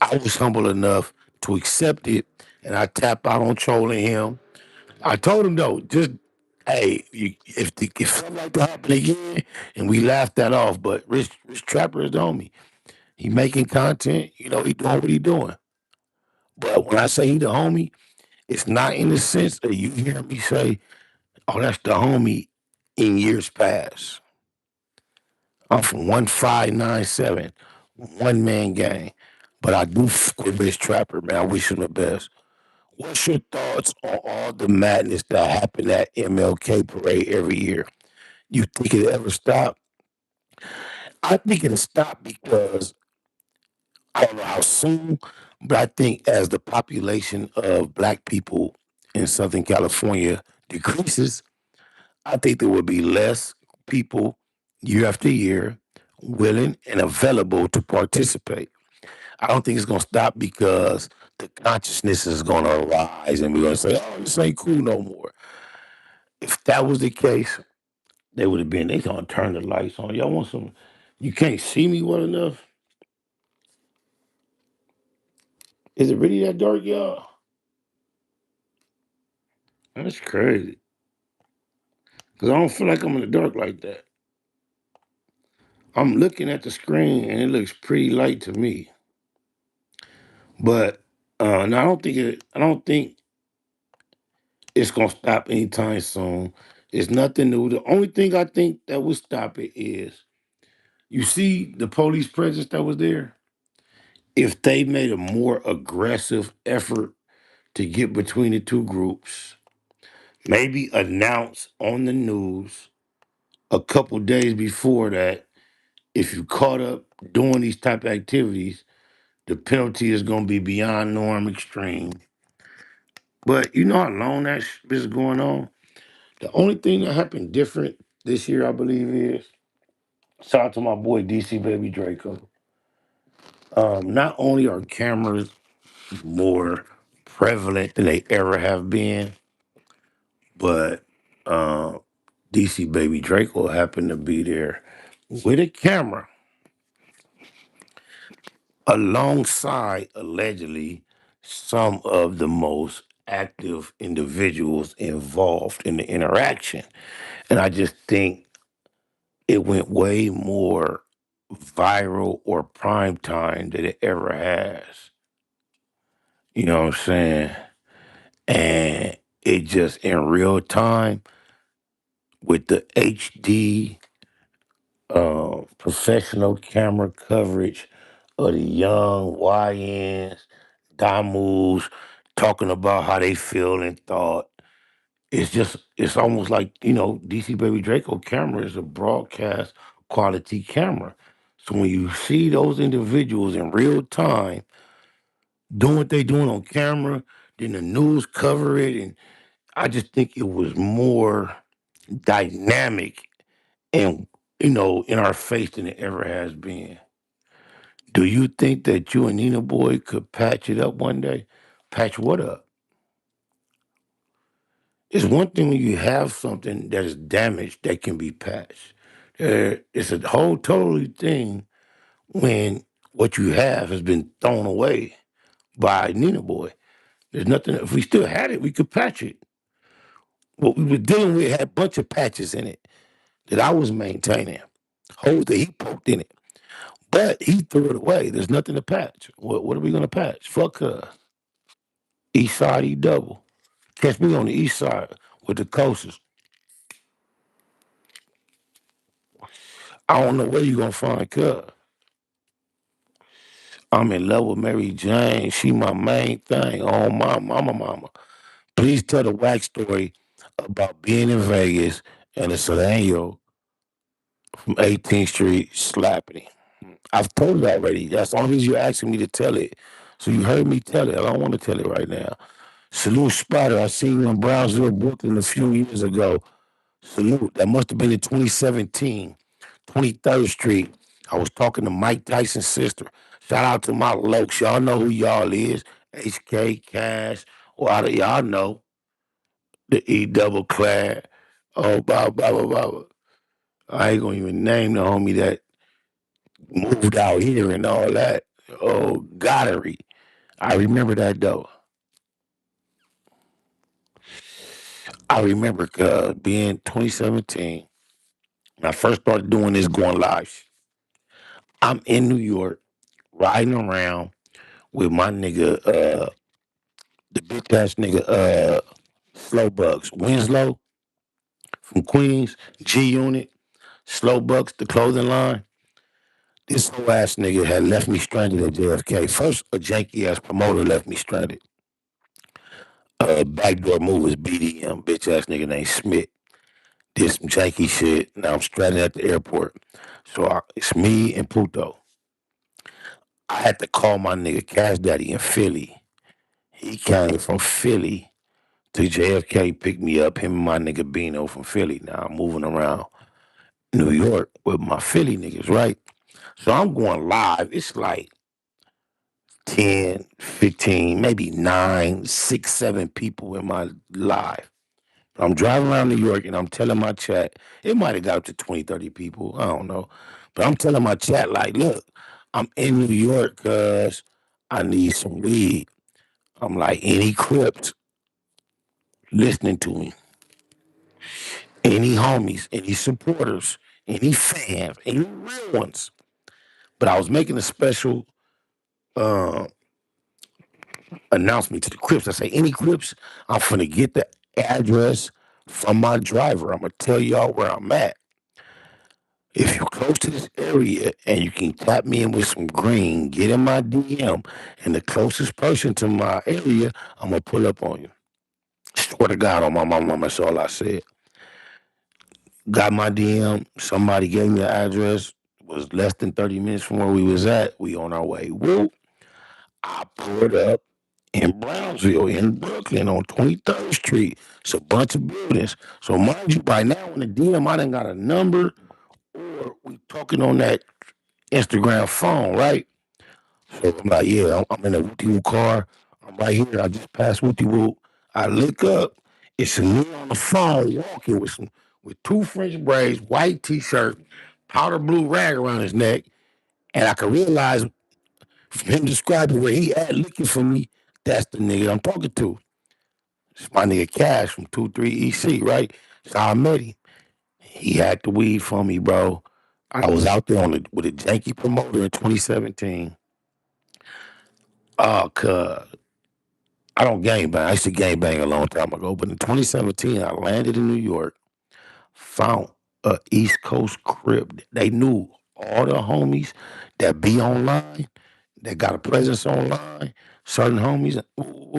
I was humble enough to accept it, and I tapped out on trolling him. I told him though, just hey, if something like that happen again, and we laughed that off, but Rich Trapper is on me. He making content. You know, he doing what he doing. But when I say he the homie, it's not in the sense that you hear me say, "Oh, that's the homie." In years past, I'm from 1597, one man gang. But I do fuck with Rich Trapper, man. I wish him the best. What's your thoughts on all the madness that happened at MLK parade every year? You think it ever stop? I think it'll stop because I don't know how soon, but I think as the population of black people in Southern California decreases, I think there will be less people year after year willing and available to participate. I don't think it's going to stop because the consciousness is going to arise and we're going to say, oh, this ain't cool no more. If that was the case, they would have been, they going to turn the lights on. Y'all want some, you can't see me well enough? Is it really that dark, y'all? That's crazy. Because I don't feel like I'm in the dark like that. I'm looking at the screen and it looks pretty light to me. But no, I don't think it's gonna stop anytime soon. It's nothing new. The only thing I think that would stop it is you see the police presence that was there. If they made a more aggressive effort to get between the two groups, maybe announce on the news a couple days before that if you caught up doing these type of activities, the penalty is going to be beyond norm extreme. But you know how long that is going on? The only thing that happened different this year, I believe, is shout out to my boy DC Baby Draco. Not only are cameras more prevalent than they ever have been, but DC Baby Draco happened to be there with a camera alongside allegedly some of the most active individuals involved in the interaction. And I just think it went way more viral or prime time than it ever has. You know what I'm saying? And it just in real time with the HD professional camera coverage of the young YNs, Damus talking about how they feel and thought. It's almost like, you know, DC Baby Draco camera is a broadcast quality camera. So when you see those individuals in real time doing what they doing on camera, then the news cover it, and I just think it was more dynamic and, you know, in our face than it ever has been. Do you think that you and Nina Boy could patch it up one day? Patch what up? It's one thing when you have something that is damaged that can be patched. It's a whole totally thing when what you have has been thrown away by Nina Boy. There's nothing. If we still had it, we could patch it. What we were dealing with had a bunch of patches in it that I was maintaining, holes that he poked in it, but he threw it away. There's nothing to patch. What are we gonna patch? Fuck her. East side E double. Catch me on the east side with the coasters. I don't know where you gonna find Cuz. I'm in love with Mary Jane. She my main thing. Oh my mama. Please tell the wax story about being in Vegas and a Solano from 18th Street slapping him. I've told it already. That's the only reason you're asking me to tell it. So you heard me tell it. I don't want to tell it right now. Salute Spider. I seen you in Brownsville, Brooklyn a few years ago. Salute. That must have been in 2017, 23rd Street. I was talking to Mike Tyson's sister. Shout out to my lokes. Y'all know who y'all is. HK, Cash. Well, y'all know the E double clad. Oh, blah. I ain't gonna even name the homie that moved out here and all that. Oh, Goddard. I remember that though. I remember being 2017 when I first started doing this going live. I'm in New York. riding around with my nigga, the bitch ass nigga, Slow Bucks, Winslow from Queens, G Unit, Slow Bucks, the clothing line. This whole ass nigga had left me stranded at JFK. First, a janky ass promoter left me stranded. Backdoor movers, BDM, bitch ass nigga named Smith. Did some janky shit. Now I'm stranded at the airport. It's me and Puto. I had to call my nigga Cash Daddy in Philly. He came from Philly to JFK, picked me up, him and my nigga Bino from Philly. Now I'm moving around New York with my Philly niggas, right? So I'm going live. It's like 10, 15, maybe 9, 6, 7 people in my live. I'm driving around New York and I'm telling my chat, it might have got up to 20, 30 people. I don't know. But I'm telling my chat, like, look, I'm in New York because I need some weed. I'm like, any Crips listening to me, any homies, any supporters, any fans, any real ones. But I was making a special uh, announcement to the Crips. I say, any Crips, I'm finna get the address from my driver. I'm gonna tell y'all where I'm at. If you're close to this area and you can tap me in with some green, get in my DM, and the closest person to my area, I'm gonna pull up on you. Swear to God on my mama, that's all I said. Got my DM. Somebody gave me the address. Was less than 30 minutes from where we was at. We on our way. Whoop. I pulled up in Brownsville, in Brooklyn, on 23rd Street. It's a bunch of buildings. So mind you, by now in the DM, I done got a number, or we talking on that Instagram phone, right? So I'm like, yeah, I'm in a Wooty Woo car. I'm right here. I just passed Wooty Woo. I look up. It's a nigga on the phone walking with two French braids, white t-shirt, powder blue rag around his neck, and I could realize from him describing where he at looking for me, that's the nigga I'm talking to. It's my nigga Cash from 23 EC, right? So I met him. He had the weed for me, bro. I was out there with a janky promoter in 2017. Oh, cuz I don't gang bang. I used to gang bang a long time ago, but in 2017, I landed in New York, found a East Coast crib. They knew all the homies that be online, that got a presence online. Certain homies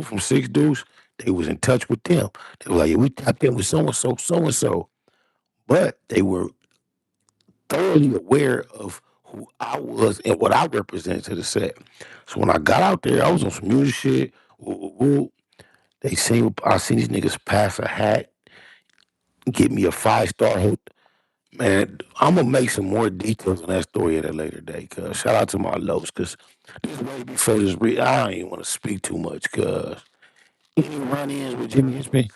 from Six Deuce, they was in touch with them. They were like, yeah, we tapped in with so and so, so and so. But they were thoroughly aware of who I was and what I represented to the set. So when I got out there, I was on some music shit. Woo, woo, woo. I seen these niggas pass a hat, get me a 5-star hotel. Man, I'm gonna make some more details on that story at a later date. Cause shout out to my lows, cause this way before this, I don't even want to speak too much. Cause any run-ins with Jimmy Hitchman,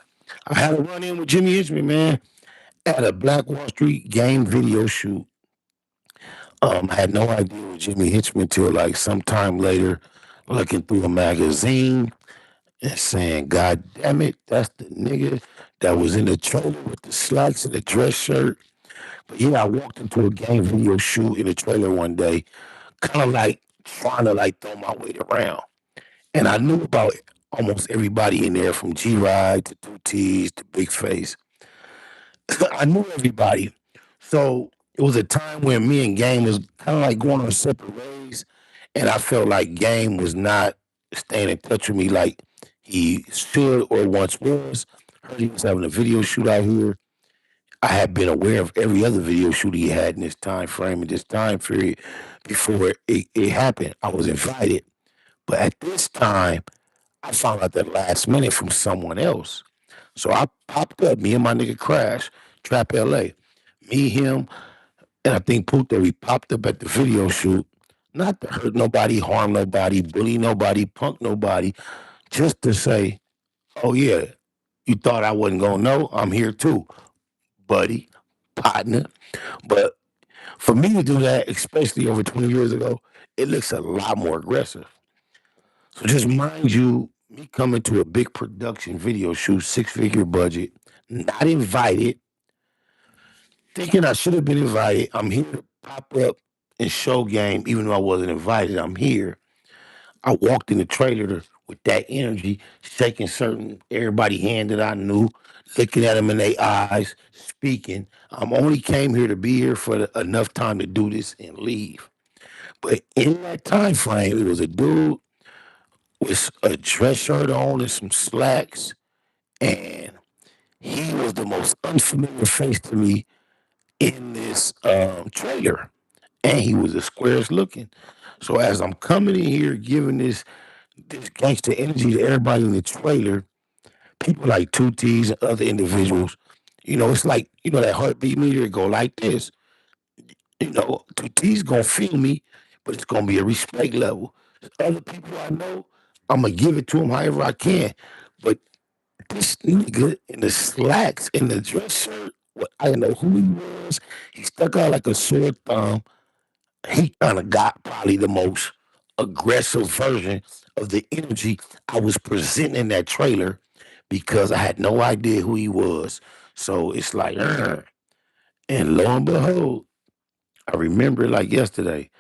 I had a run-in with Jimmy Hitchman, man, at a Black Wall Street game video shoot. I had no idea it was Jimmy Hitchman till like sometime later, looking through a magazine and saying, God damn it, that's the nigga that was in the trailer with the slacks and the dress shirt. But yeah, I walked into a game video shoot in the trailer one day, kind of like trying to like throw my weight around. And I knew about almost everybody in there from G Ride to 2T's to Big Face. I knew everybody. So it was a time when me and Game was kind of like going on separate ways. And I felt like Game was not staying in touch with me like he should or once was. Heard he was having a video shoot out here. I had been aware of every other video shoot he had in this time frame, in this time period before it happened. I was invited. But at this time, I found out that last minute from someone else. So I popped up, me and my nigga Crash, Trap LA. Me, him, and I think Puto, we popped up at the video shoot, not to hurt nobody, harm nobody, bully nobody, punk nobody, just to say, oh yeah, you thought I wasn't gonna know? I'm here too, buddy, partner. But for me to do that, especially over 20 years ago, it looks a lot more aggressive. So just mind you, me coming to a big production video shoot, 6-figure budget, not invited, thinking I should have been invited. I'm here to pop up. and show game, even though I wasn't invited. I'm here. I walked in the trailer with that energy, shaking certain everybody hand that I knew, looking at them in their eyes, speaking. I'm only came here to be here for enough time to do this and leave. But in that time frame, it was a dude with a dress shirt on and some slacks, and he was the most unfamiliar face to me in this trailer, and he was the squarest looking. So as I'm coming in here giving this gangster energy to everybody in the trailer, people like Two T's and other individuals, it's like, that heartbeat meter go like this. Two T's gonna feel me, but it's gonna be a respect level. Other people I know, I'm gonna give it to them however I can. But this nigga in the slacks, in the dress shirt, I didn't know who he was. He stuck out like a sore thumb. He kind of got probably the most aggressive version of the energy I was presenting in that trailer because I had no idea who he was. So it's like, and lo and behold, I remember it like yesterday,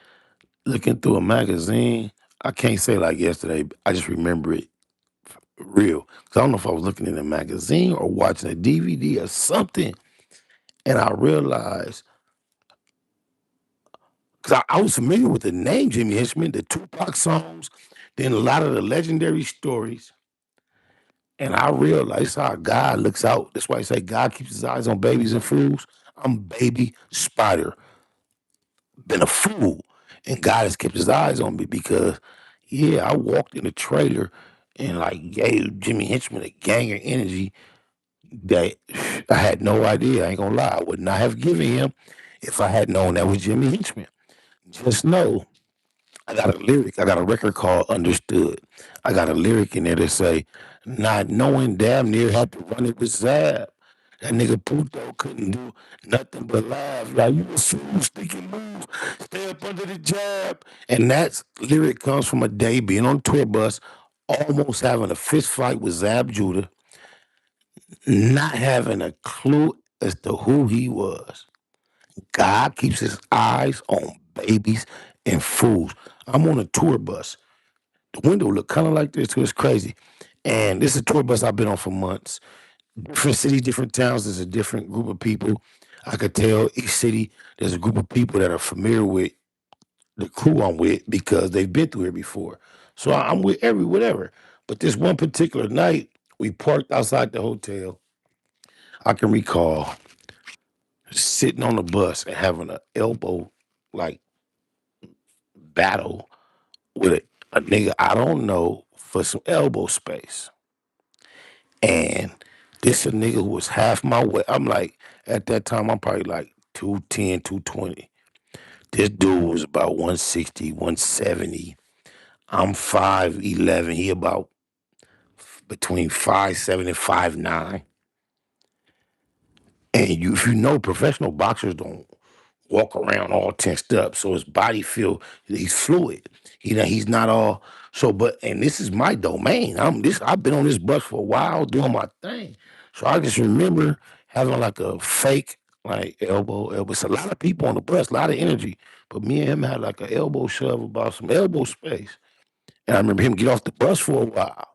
looking through a magazine. I can't say like yesterday, I just remember it real. Cause I don't know if I was looking in a magazine or watching a DVD or something. And I realized, because I was familiar with the name Jimmy Hinchman, the Tupac songs, then a lot of the legendary stories. And I realized how God looks out. That's why I say God keeps his eyes on babies and fools. I'm baby Spider, been a fool. And God has kept his eyes on me because, yeah, I walked in the trailer and like gave Jimmy Hinchman a gang of energy that I had no idea. I ain't gonna lie. I would not have given him if I had known that was Jimmy Hinchman. Just know I got a lyric. I got a record called Understood. I got a lyric in there that say, not knowing damn near had to run it with Zab. That nigga Puto couldn't do nothing but laugh. Like, you a fool, sticky move, stay up under the jab. And that lyric comes from a day being on a tour bus, almost having a fist fight with Zab Judah, not having a clue as to who he was. God keeps his eyes on babies and fools. I'm on a tour bus. The window look kind of like this, too. It's crazy. And this is a tour bus I've been on for months. Different cities, different towns. There's a different group of people. I could tell each city there's a group of people that are familiar with the crew I'm with because they've been through here before. So I'm with every whatever. But this one particular night, we parked outside the hotel. I can recall sitting on the bus and having an elbow like battle with a nigga I don't know for some elbow space. And this a nigga who was half my weight. I'm like, at that time, I'm probably like 210, 220. This dude was about 160, 170. I'm 5'11". He about between 5'7" and 5'9". And if you know, professional boxers don't walk around all tensed up. So his body feel he's fluid. He's not all so. But and this is my domain. I've been on this bus for a while doing my thing. So I just remember having like a fake like elbow. It's a lot of people on the bus, a lot of energy. But me and him had like an elbow shove about some elbow space. And I remember him get off the bus for a while.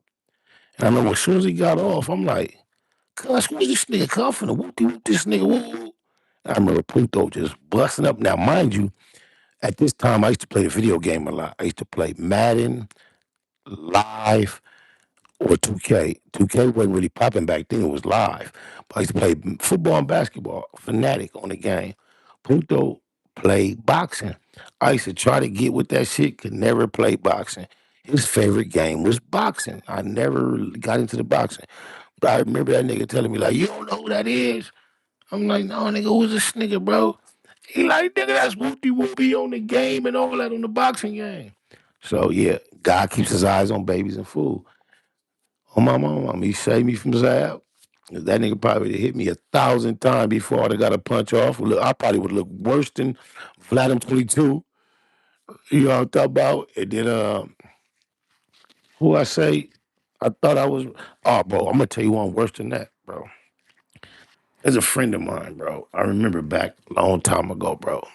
And I remember as soon as he got off, I'm like, "Cuz, where's this nigga come from? Whoop this nigga, whoop." I remember Pluto just busting up. Now, mind you, at this time, I used to play the video game a lot. I used to play Madden, Live, or 2K. 2K wasn't really popping back then. It was Live. But I used to play football and basketball, fanatic on the game. Pluto played boxing. I used to try to get with that shit, could never play boxing. His favorite game was boxing. I never got into the boxing. But I remember that nigga telling me, like, you don't know who that is? I'm like, no, nigga, who's this nigga, bro? He like, nigga, that's Whoopty Whoopie on the game and all that on the boxing game. So yeah, God keeps his eyes on babies and food. On my mom, he saved me from Zab. That nigga probably hit me 1,000 times before I got a punch off. Look, I probably would look worse than Vladimir 22. You know what I'm talking about? And then who I say, I thought I was. Oh, bro, I'm gonna tell you one worse than that, bro. There's a friend of mine, bro. I remember back a long time ago, bro.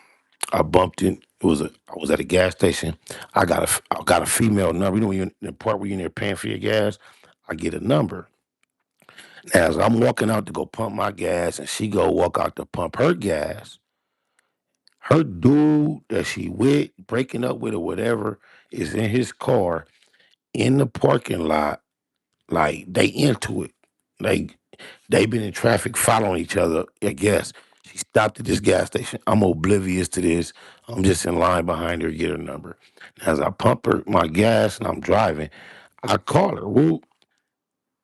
I bumped in. I was at a gas station. I got a female number. You know when you're in the part where you're in there paying for your gas, I get a number. As I'm walking out to go pump my gas, and she go walk out to pump her gas, her dude that she with, breaking up with or whatever, is in his car in the parking lot. Like they into it. Like they been in traffic following each other, I guess. She stopped at this gas station. I'm oblivious to this. I'm just in line behind her to get her number. As I pump her my gas and I'm driving, I call her. Woo.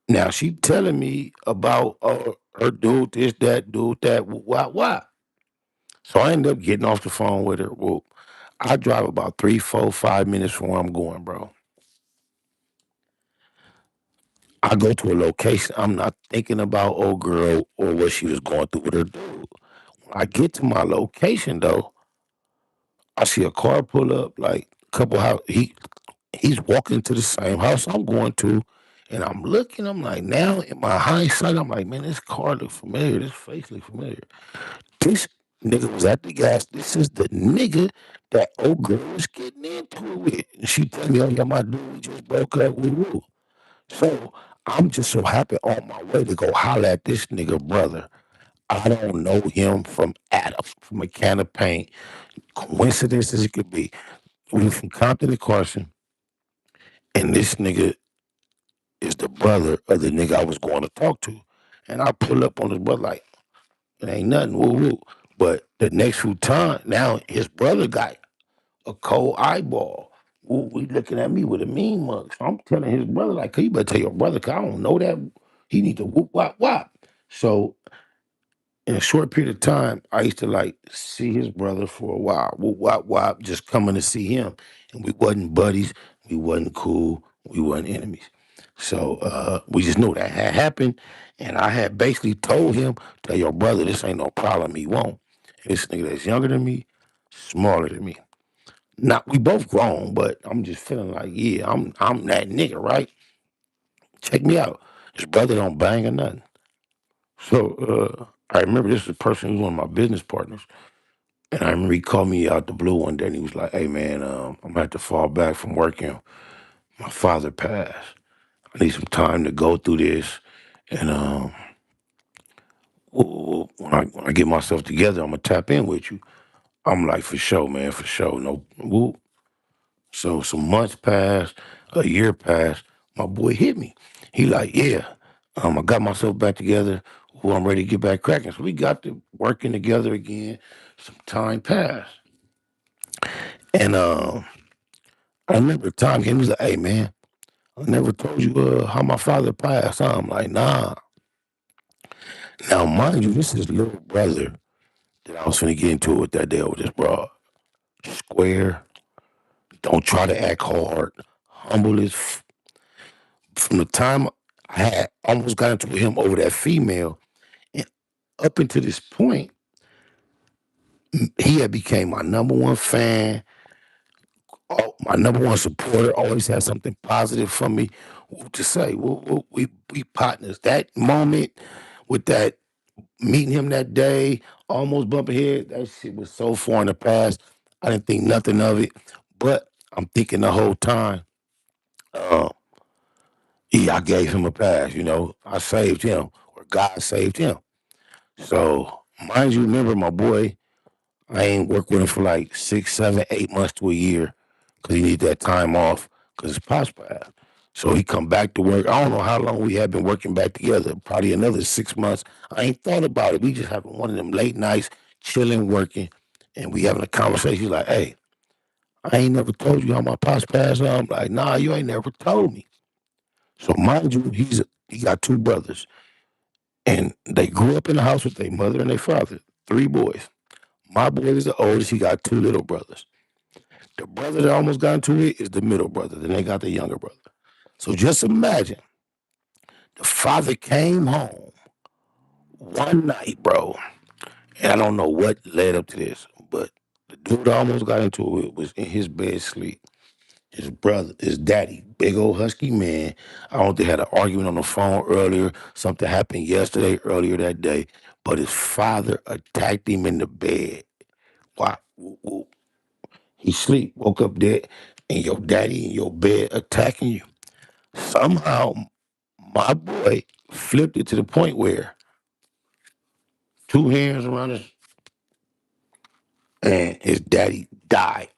Now she telling me about her dude, this, that, dude, that, what. So I end up getting off the phone with her. Whoop. I drive about 3, 4, 5 minutes from where I'm going, bro. I go to a location. I'm not thinking about old girl or what she was going through with her dude. When I get to my location though, I see a car pull up, like a couple house. He's walking to the same house I'm going to, and I'm looking. I'm like, now in my hindsight, I'm like, man, this car look familiar. This face look familiar. This nigga was at the gas. This is the nigga that old girl was getting into it with. And she tell me, oh yeah, my dude just broke up with Woo. So I'm just so happy on my way to go holler at this nigga brother. I don't know him from Adam, from a can of paint. Coincidence as it could be. We from Compton to Carson, and this nigga is the brother of the nigga I was going to talk to. And I pull up on his brother like, it ain't nothing, woo woo. But the next few times, now his brother got a cold eyeball. Woo, he looking at me with a mean mug. So I'm telling his brother, like, you better tell your brother, cause I don't know that. He need to whoop, wop, wop. So in a short period of time, I used to like see his brother for a while. Whoop, wop, wop, just coming to see him. And we wasn't buddies. We wasn't cool. We wasn't enemies. So we just knew that had happened. And I had basically told him, tell your brother, this ain't no problem. He won't. And this nigga that's younger than me, smaller than me. Not we both grown, but I'm just feeling like, yeah, I'm that nigga, right? Check me out. His brother don't bang or nothing. So I remember this is a person who's one of my business partners. And I remember he called me out the blue one day and he was like, hey man, I'm gonna have to fall back from working. My father passed. I need some time to go through this. And when I get myself together, I'm gonna tap in with you. I'm like, for sure, man, for sure. No whoop. So some months passed, a year passed. My boy hit me. He like, yeah, I got myself back together. Who I'm ready to get back cracking. So we got to working together again. Some time passed, and I remember the time came. He was like, hey man, I never told you how my father passed. I'm like, nah. Now mind you, this is little brother that I was finna get into it with that deal with this broad. Square. Don't try to act hard. Humble as from the time I had almost got into him over that female, and up until this point, he had became my number one fan, my number one supporter. Always had something positive for me to say. We partners. That moment with that meeting him that day, almost bumping head. That shit was so far in the past. I didn't think nothing of it, but I'm thinking the whole time. Uh, yeah, I gave him a pass. You know, I saved him, or God saved him. So, mind you, remember my boy, I ain't worked with him for like 6, 7, 8 months to a year because he need that time off because his pops passed. So he come back to work. I don't know how long we have been working back together. Probably another 6 months. I ain't thought about it. We just having one of them late nights, chilling, working, and we having a conversation. He's like, hey, I ain't never told you how my pops passed. I'm like, nah, you ain't never told me. So mind you, he got two brothers. And they grew up in the house with their mother and their father, three boys. My boy is the oldest. He got two little brothers. The brother that almost got into it is the middle brother. Then they got the younger brother. So just imagine the father came home one night, bro. And I don't know what led up to this, but the dude that almost got into it was in his bed sleep. His brother, his daddy, big old husky man. I don't think had an argument on the phone earlier. Something happened yesterday, earlier that day. But his father attacked him in the bed. Why? He sleep, woke up dead, and your daddy in your bed attacking you. Somehow, my boy flipped it to the point where two hands around his and his daddy died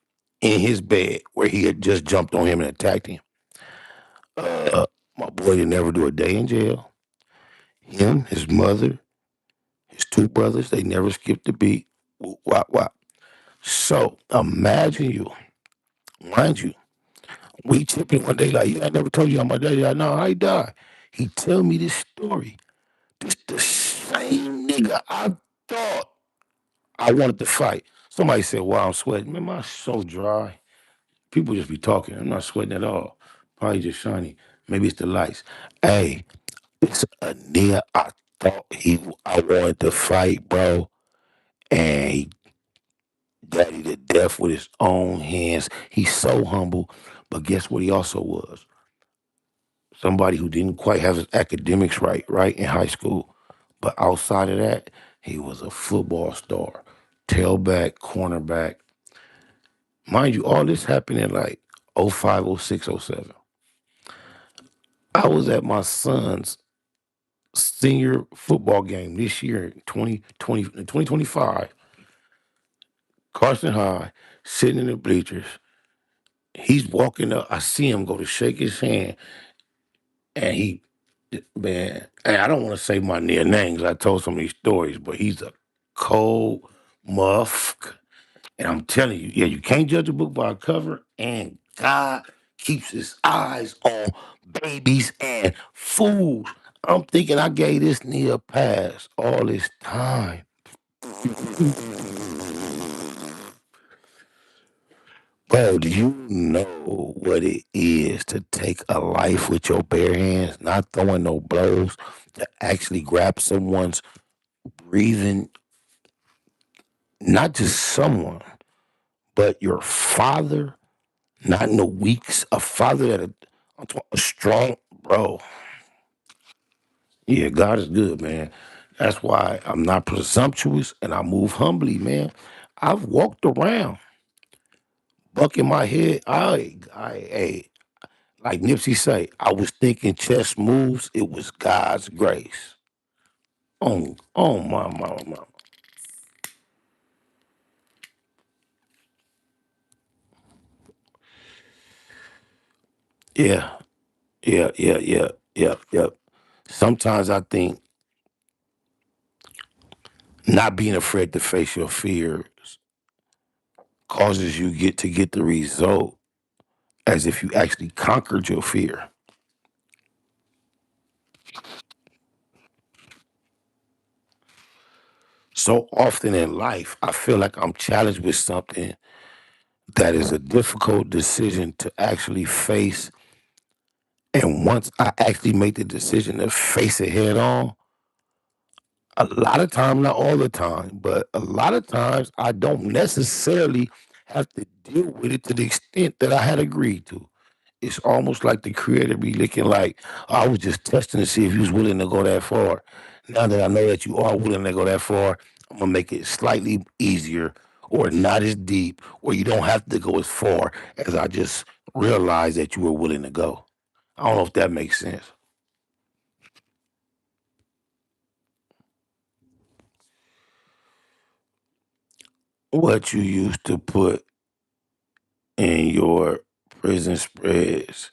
in his bed where he had just jumped on him and attacked him. Uh, my boy didn't ever do a day in jail. Him, his mother, his two brothers, they never skipped a beat. Wop, wop. So imagine you, mind you, we chipping one day like, yeah, I never told you how my daddy died. No, how he died. He tell me this story. This the same nigga I thought I wanted to fight. Somebody said, wow, I'm sweating. Man, my so dry. People just be talking. I'm not sweating at all. Probably just shiny. Maybe it's the lights. Hey, it's a nigga I wanted to fight, bro. And he daddy to death with his own hands. He's so humble. But guess what he also was? Somebody who didn't quite have his academics right, in high school. But outside of that, he was a football star. Tailback, cornerback. Mind you, all this happened in like '05, '06, '07. I was at my son's senior football game this year, 2025, Carson High, sitting in the bleachers. He's walking up. I see him go to shake his hand, and man, and I don't want to say my near names. I told some of these stories, but he's a cold muff. And I'm telling you, yeah, you can't judge a book by a cover, and God keeps his eyes on babies and fools. I'm thinking I gave this nigga a pass all this time. Bro, do you know what it is to take a life with your bare hands, not throwing no blows, to actually grab someone's breathing, not just someone, but your father, not in the weeks, a father I'm talking a strong, bro. Yeah, God is good, man. That's why I'm not presumptuous and I move humbly, man. I've walked around, bucking my head. Hey, like Nipsey say, I was thinking chess moves. It was God's grace. Oh, my. Yeah, yeah. Sometimes I think not being afraid to face your fears causes you get the result as if you actually conquered your fear. So often in life, I feel like I'm challenged with something that is a difficult decision to actually face. And once I actually make the decision to face it head on, a lot of times, not all the time, but a lot of times I don't necessarily have to deal with it to the extent that I had agreed to. It's almost like the creator be looking like, I was just testing to see if you was willing to go that far. Now that I know that you are willing to go that far, I'm gonna make it slightly easier or not as deep, or you don't have to go as far as I just realized that you were willing to go. I don't know if that makes sense. What you used to put in your prison spreads.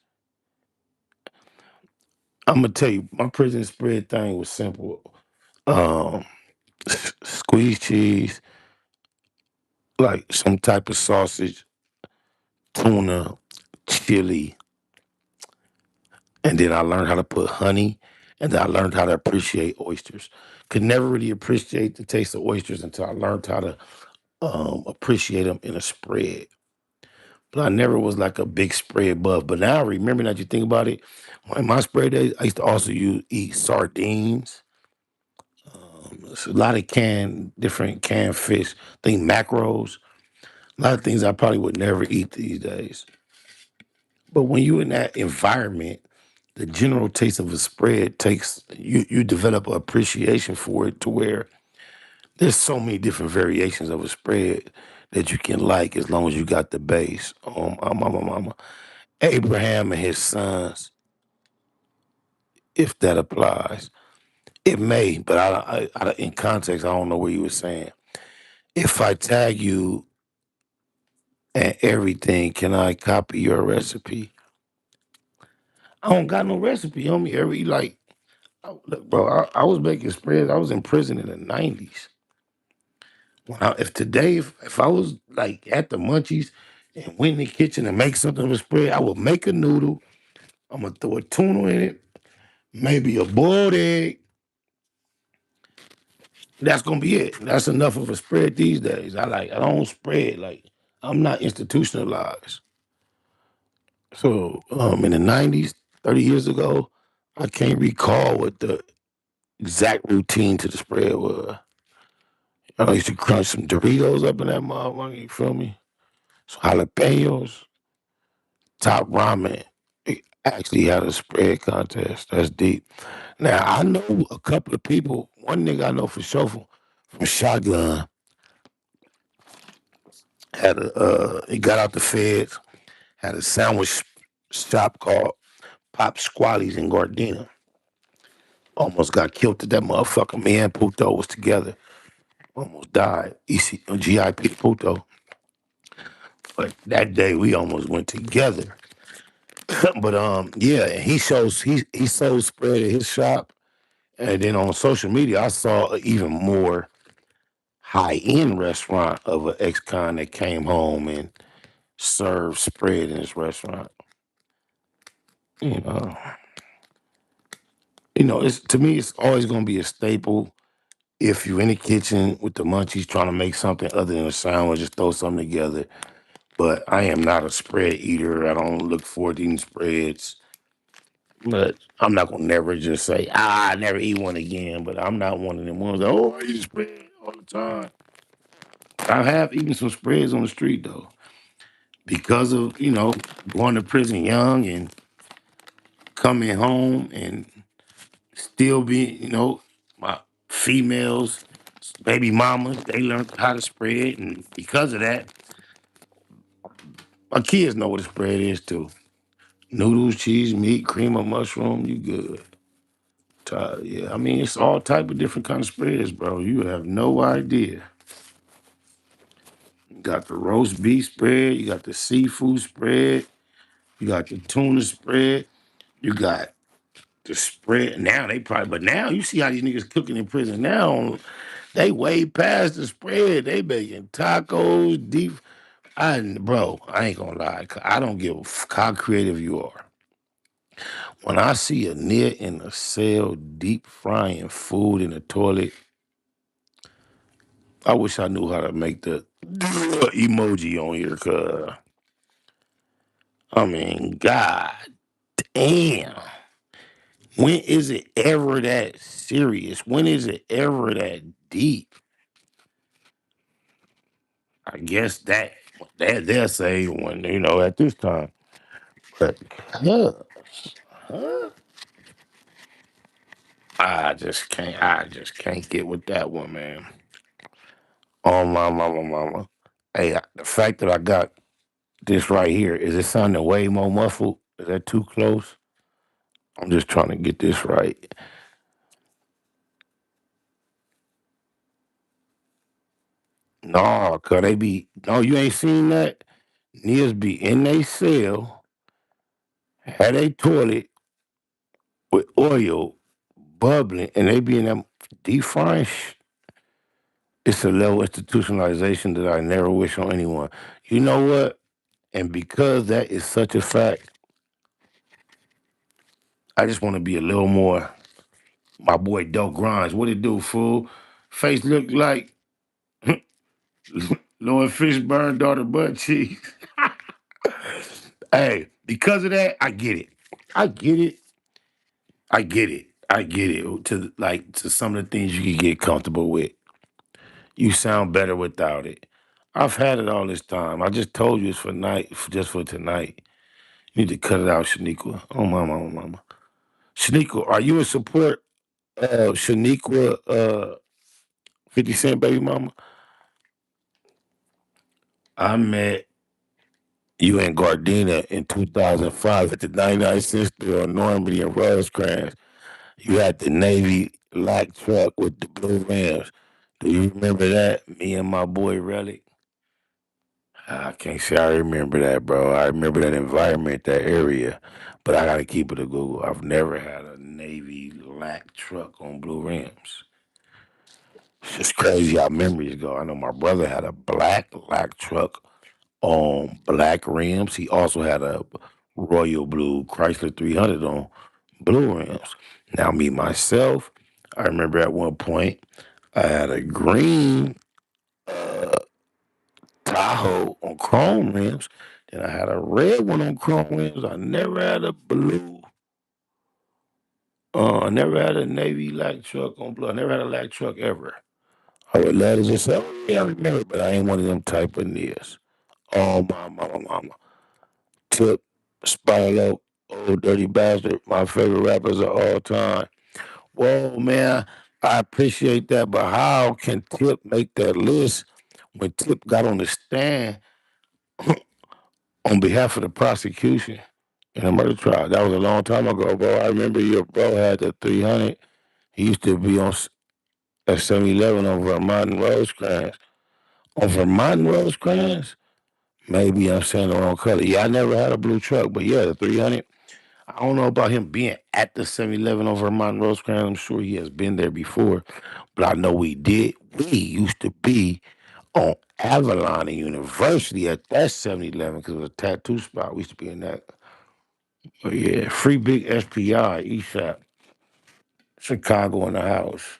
I'm gonna tell you, my prison spread thing was simple. Um, squeeze cheese, like some type of sausage, tuna, chili, and then I learned how to put honey, and then I learned how to appreciate oysters. Could never really appreciate the taste of oysters until I learned how to appreciate them in a spread. But I never was like a big spread buff. But now, remember that you think about it, in my spread days, I used to also eat sardines. It's a lot of different canned fish. Think macros. A lot of things I probably would never eat these days. But when you're in that environment, the general taste of a spread takes you develop an appreciation for it to where there's so many different variations of a spread that you can like as long as you got the base. Mama. Abraham and his sons, if that applies. It may, but in context, I don't know what you were saying. If I tag you and everything, can I copy your recipe? I don't got no recipe, homie. Look, bro, I was making spreads. I was in prison in the 90s. If today, if I was like at the munchies and went in the kitchen and make something of a spread, I would make a noodle. I'm gonna throw a tuna in it, maybe a boiled egg. That's gonna be it. That's enough of a spread these days. I don't spread like I'm not institutionalized. So in the 90s, 30 years ago, I can't recall what the exact routine to the spread was. I used to crunch some Doritos up in that motherfucker, you feel me? Some jalapenos, top ramen. It actually had a spread contest. That's deep. Now I know a couple of people. One nigga I know for sure from Shotgun he got out the feds, had a sandwich shop called Pop Squallies in Gardena. Almost got killed at that motherfucker. Me and Puto was together. Almost died. GIP Puto. But that day we almost went together. But yeah, he sold spread at his shop. And then on social media I saw an even more high end restaurant of an ex con that came home and served spread in his restaurant. You know. It's to me it's always gonna be a staple if you're in the kitchen with the munchies trying to make something other than a sandwich, just throw something together. But I am not a spread eater. I don't look forward to eating spreads. But I'm not gonna never just say, I never eat one again. But I'm not one of them ones that, oh, I eat a spread all the time. I have eaten some spreads on the street though. Because of, going to prison young and coming home and still being, my females, baby mamas, they learned how to spread. And because of that, my kids know what a spread is too. Noodles, cheese, meat, cream or mushroom, you good. Yeah, I mean, it's all type of different kind of spreads, bro. You have no idea. You got the roast beef spread, you got the seafood spread, you got the tuna spread, you got the spread. Now they probably, but now you see how these niggas cooking in prison now. They way past the spread. They making tacos, deep. Bro, I ain't gonna lie. I don't give a how creative you are. When I see a nigga in a cell deep frying food in the toilet, I wish I knew how to make the emoji on here. Cause I mean, god damn. When is it ever that serious? When is it ever that deep? I guess that they'll say when at this time. But huh, huh? I just can't get with that one, man. Oh my mama. Hey, the fact that I got this right here, is it sounding way more muffled? Is that too close? I'm just trying to get this right. No, cause they be no, you ain't seen that. Niggas be in they cell, had a toilet with oil bubbling, and they be in them deep frying. It's a level of institutionalization that I never wish on anyone. You know what? And because that is such a fact, I just want to be a little more. My boy Doe Grimes, what it do, fool? Face look like Lord Fishburne daughter butt cheeks. Hey, because of that, I get it. I get it. I get it. I get it. To some of the things you can get comfortable with. You sound better without it. I've had it all this time. I just told you it's for night, just for tonight. You need to cut it out, Shaniqua. Oh, mama. Shaniqua, are you in support of Shaniqua 50 Cent baby mama? I met you in Gardena in 2005 at the 99 cent store on Normandy and Rosecrans. You had the Navy black truck with the blue rims. Do you remember that? Me and my boy Relic. I can't say I remember that, bro. I remember that environment, that area, but I gotta keep it a Google. I've never had a Navy black truck on blue rims. It's just crazy how memories go. I know my brother had a black truck on black rims. He also had a royal blue Chrysler 300 on blue rims. Now, me myself, I remember at one point I had a green uh, Tahoe on chrome rims. Then I had a red one on chrome rims. I never had a blue. I never had a navy black truck on blue. I never had a black truck ever. I would love to just say, oh, yeah, I remember, but I ain't one of them type of niggas. Oh, mama. Tip, Spilo, Old Dirty Bastard, my favorite rappers of all time. Whoa, man, I appreciate that, but how can Tip make that list when Tip got on the stand on behalf of the prosecution in a murder trial? That was a long time ago, bro. I remember your bro had the 300. He used to be on at 7-Eleven on Vermont and Rosecrans. On Vermont and Rosecrans? Maybe I'm saying the wrong color. Yeah, I never had a blue truck, but yeah, the 300. I don't know about him being at the 7-Eleven on Vermont Rosecrans. I'm sure he has been there before, but I know we did. We used to be on Avalon and University at that 7-Eleven because it was a tattoo spot. We used to be in that. But yeah, free big SPI, ESAP, Chicago in the house.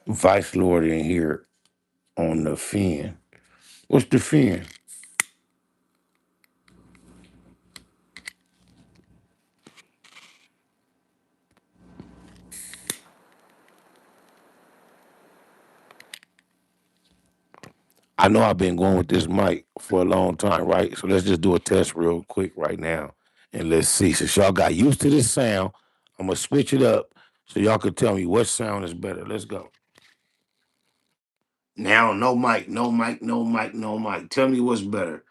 Vice Lord in here on the fin. What's the fin? I know I've been going with this mic for a long time, right? So let's just do a test real quick right now and let's see. Since y'all got used to this sound, I'm gonna switch it up so y'all can tell me what sound is better. Let's go. Now, no mic, no mic, no mic, no mic. Tell me what's better.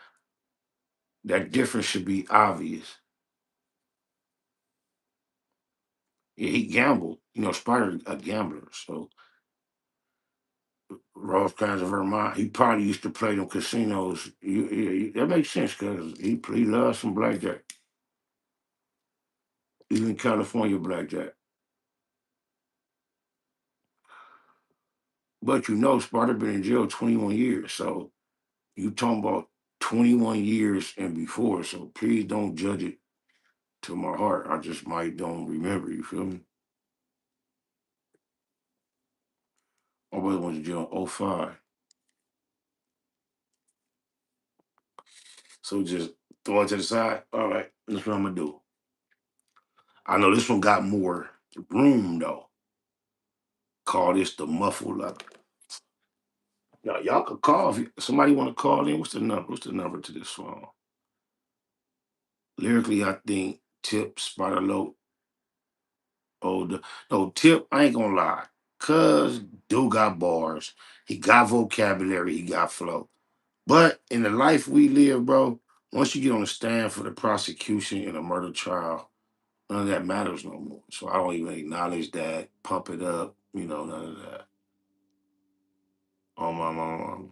That difference should be obvious. Yeah, he gambled. You know, Spider a gambler. So Rose kinds of Vermont. He probably used to play them casinos. That makes sense because he loves some blackjack. Even California blackjack. But you know, Sparta been in jail 21 years. So you talking about 21 years and before. So please don't judge it to my heart. I just might don't remember. You feel me? My brother went to jail in '05. So just throw it to the side. All right, that's what I'm gonna do. I know this one got more room though. Call this the muffled leather. Now y'all could call if somebody want to call in. What's the number? What's the number to this phone? Lyrically, I think Tip Spider Low. Oh, no, Tip, I ain't gonna lie. Cuz dude got bars. He got vocabulary. He got flow. But in the life we live, bro, once you get on the stand for the prosecution in a murder trial, none of that matters no more. So I don't even acknowledge that, pump it up, none of that. Oh my mama.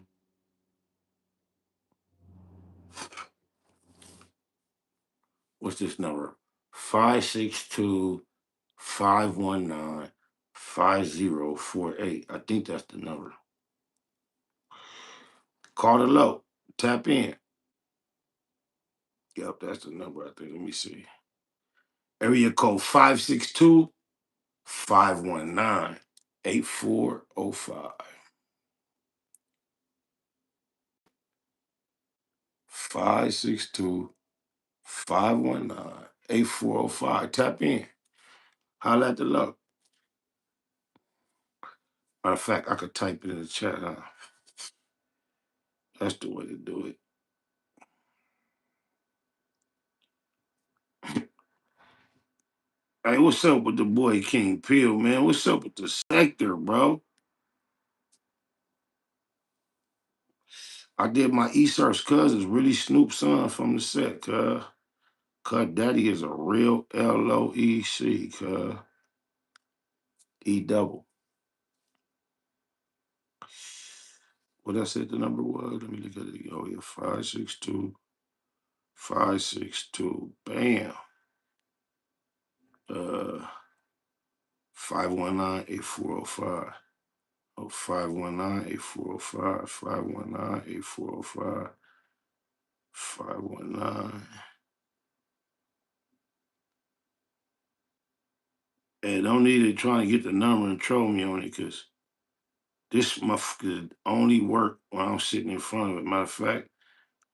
What's this number? 562-519-5048. I think that's the number. Call it low. Tap in. Yep, that's the number, I think. Let me see. Area code 562-519-8405. 562-519-8405. Tap in. Holla at the luck. Matter of fact, I could type it in the chat, huh? That's the way to do it. Hey, what's up with the boy King Peel, man? What's up with the sector, bro? I did my E-search, cuz it's really Snoop's son from the set, cuz. Cuz Daddy is a real Loec, cuz. E double. What I said the number was? Let me look at it. Oh yeah, 562 562. Bam. 519-8405. Oh, 519-8405. 519-8405. 519. Hey, don't need it trying to get the number and troll me on it, because this motherfucker only work when I'm sitting in front of it. Matter of fact,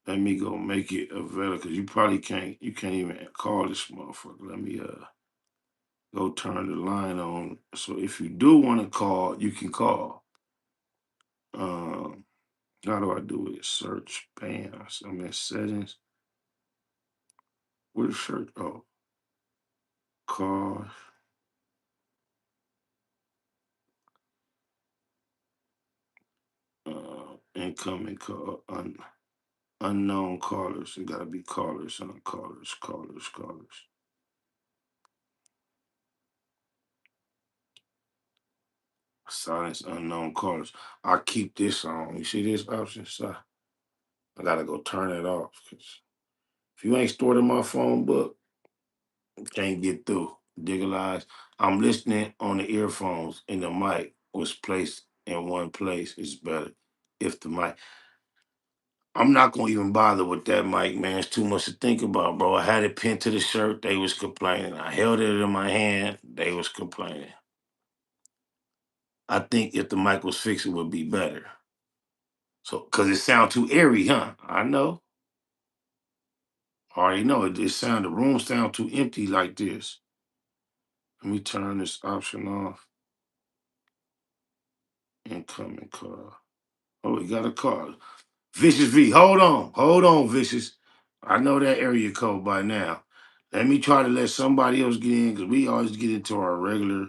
let me go make it available, because you can't even call this motherfucker. Let me go turn the line on. So if you do want to call, you can call. How do I do it? Search, bam. So I'm in settings. Where's search? Oh, call. Incoming call. Unknown callers. It gotta be callers, callers. Silence unknown callers. I keep this on. You see this option? So I gotta go turn it off. Cause if you ain't stored in my phone book, you can't get through. Digitalize. I'm listening on the earphones and the mic was placed in one place. It's better if the mic. I'm not gonna even bother with that mic, man. It's too much to think about, bro. I had it pinned to the shirt. They was complaining. I held it in my hand. They was complaining. I think if the mic was fixed, it would be better. So, cause it sound too airy, huh? I know. I already know it. The room sound too empty like this. Let me turn this option off. Incoming call. Oh, we got a call. Vicious V, hold on, Vicious. I know that area code by now. Let me try to let somebody else get in, because we always get into our regular.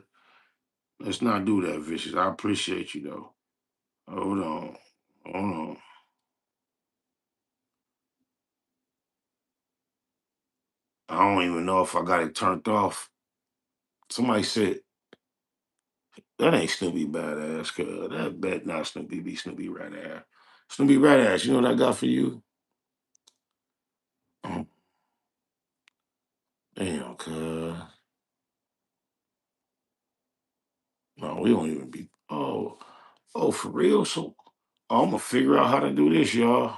Let's not do that, Vicious. I appreciate you though. Hold on. I don't even know if I got it turned off. Somebody said that ain't Snoopy badass, cuz that bet not Snoopy be Snoopy rat ass. Snoopy rat ass, you know what I got for you? Oh, damn, cuz. No, we don't even be. Oh, for real? So I'm gonna figure out how to do this, y'all.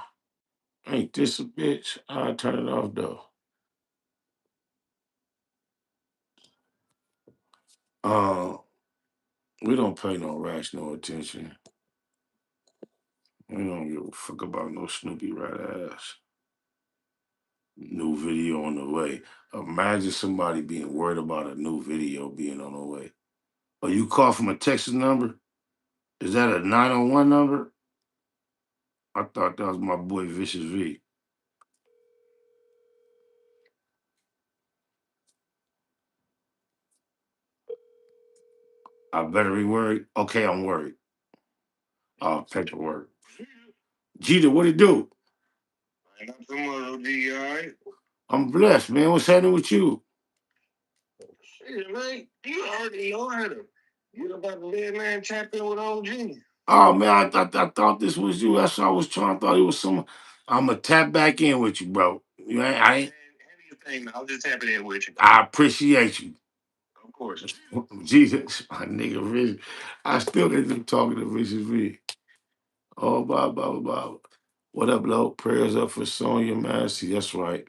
Ain't this a bitch? I'll turn it off though. Uh, we don't pay no rational attention. We don't give a fuck about no Snoopy rat ass. New video on the way. Imagine somebody being worried about a new video being on the way. Oh, you call from a Texas number? Is that a 901 number? I thought that was my boy Vicious V. I better be worried. Okay, I'm worried. Paperwork. Jeter, what it do? Ain't not too much, OG, all right? I'm blessed, man. What's happening with you? Shit, man, you already know how to. You about to let man tap in with OG. Oh man, I thought this was you. That's what I was trying. I thought it was someone. I'm gonna tap back in with you, bro. I ain't. Thing, I'll just tap it in with you. I appreciate you. Of course. Jesus, my nigga, Rich. I still end up talking to Richard V. Oh, blah. What up, Lo? Prayers up for Sonya, man. See, that's right.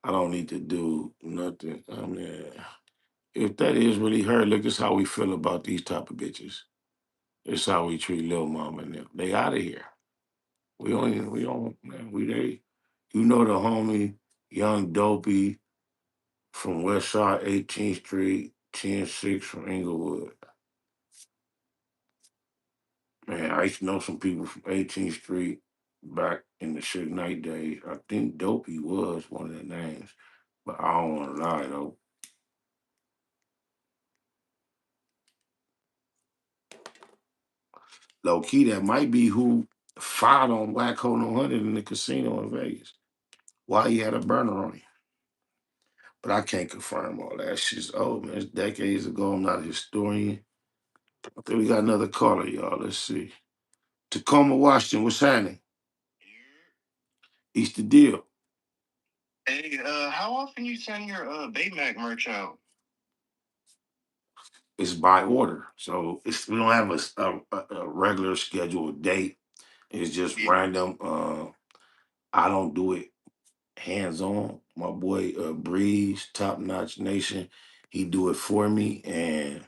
I don't need to do nothing. I mean, if that is really her, look, this how we feel about these type of bitches. It's how we treat Lil Mama and them. They out of here. Man, you know the homie, Young Dopey from West Side 18th Street, 106 from Inglewood. Man, I used to know some people from 18th Street back in the Suge Knight days. I think Dopey was one of the names, but I don't want to lie though. Low key, that might be who Fired on Black Hole No 100 in the casino in Vegas. Why he had a burner on him. But I can't confirm all that. Shit's old, man. It's decades ago. I'm not a historian. I think we got another caller, y'all. Let's see. Tacoma, Washington. What's happening? East the deal. Hey, how often you send your Baymac merch out? It's by order. So we don't have a regular scheduled date. It's just random. I don't do it hands on. My boy Breeze, Top Notch Nation, he do it for me, and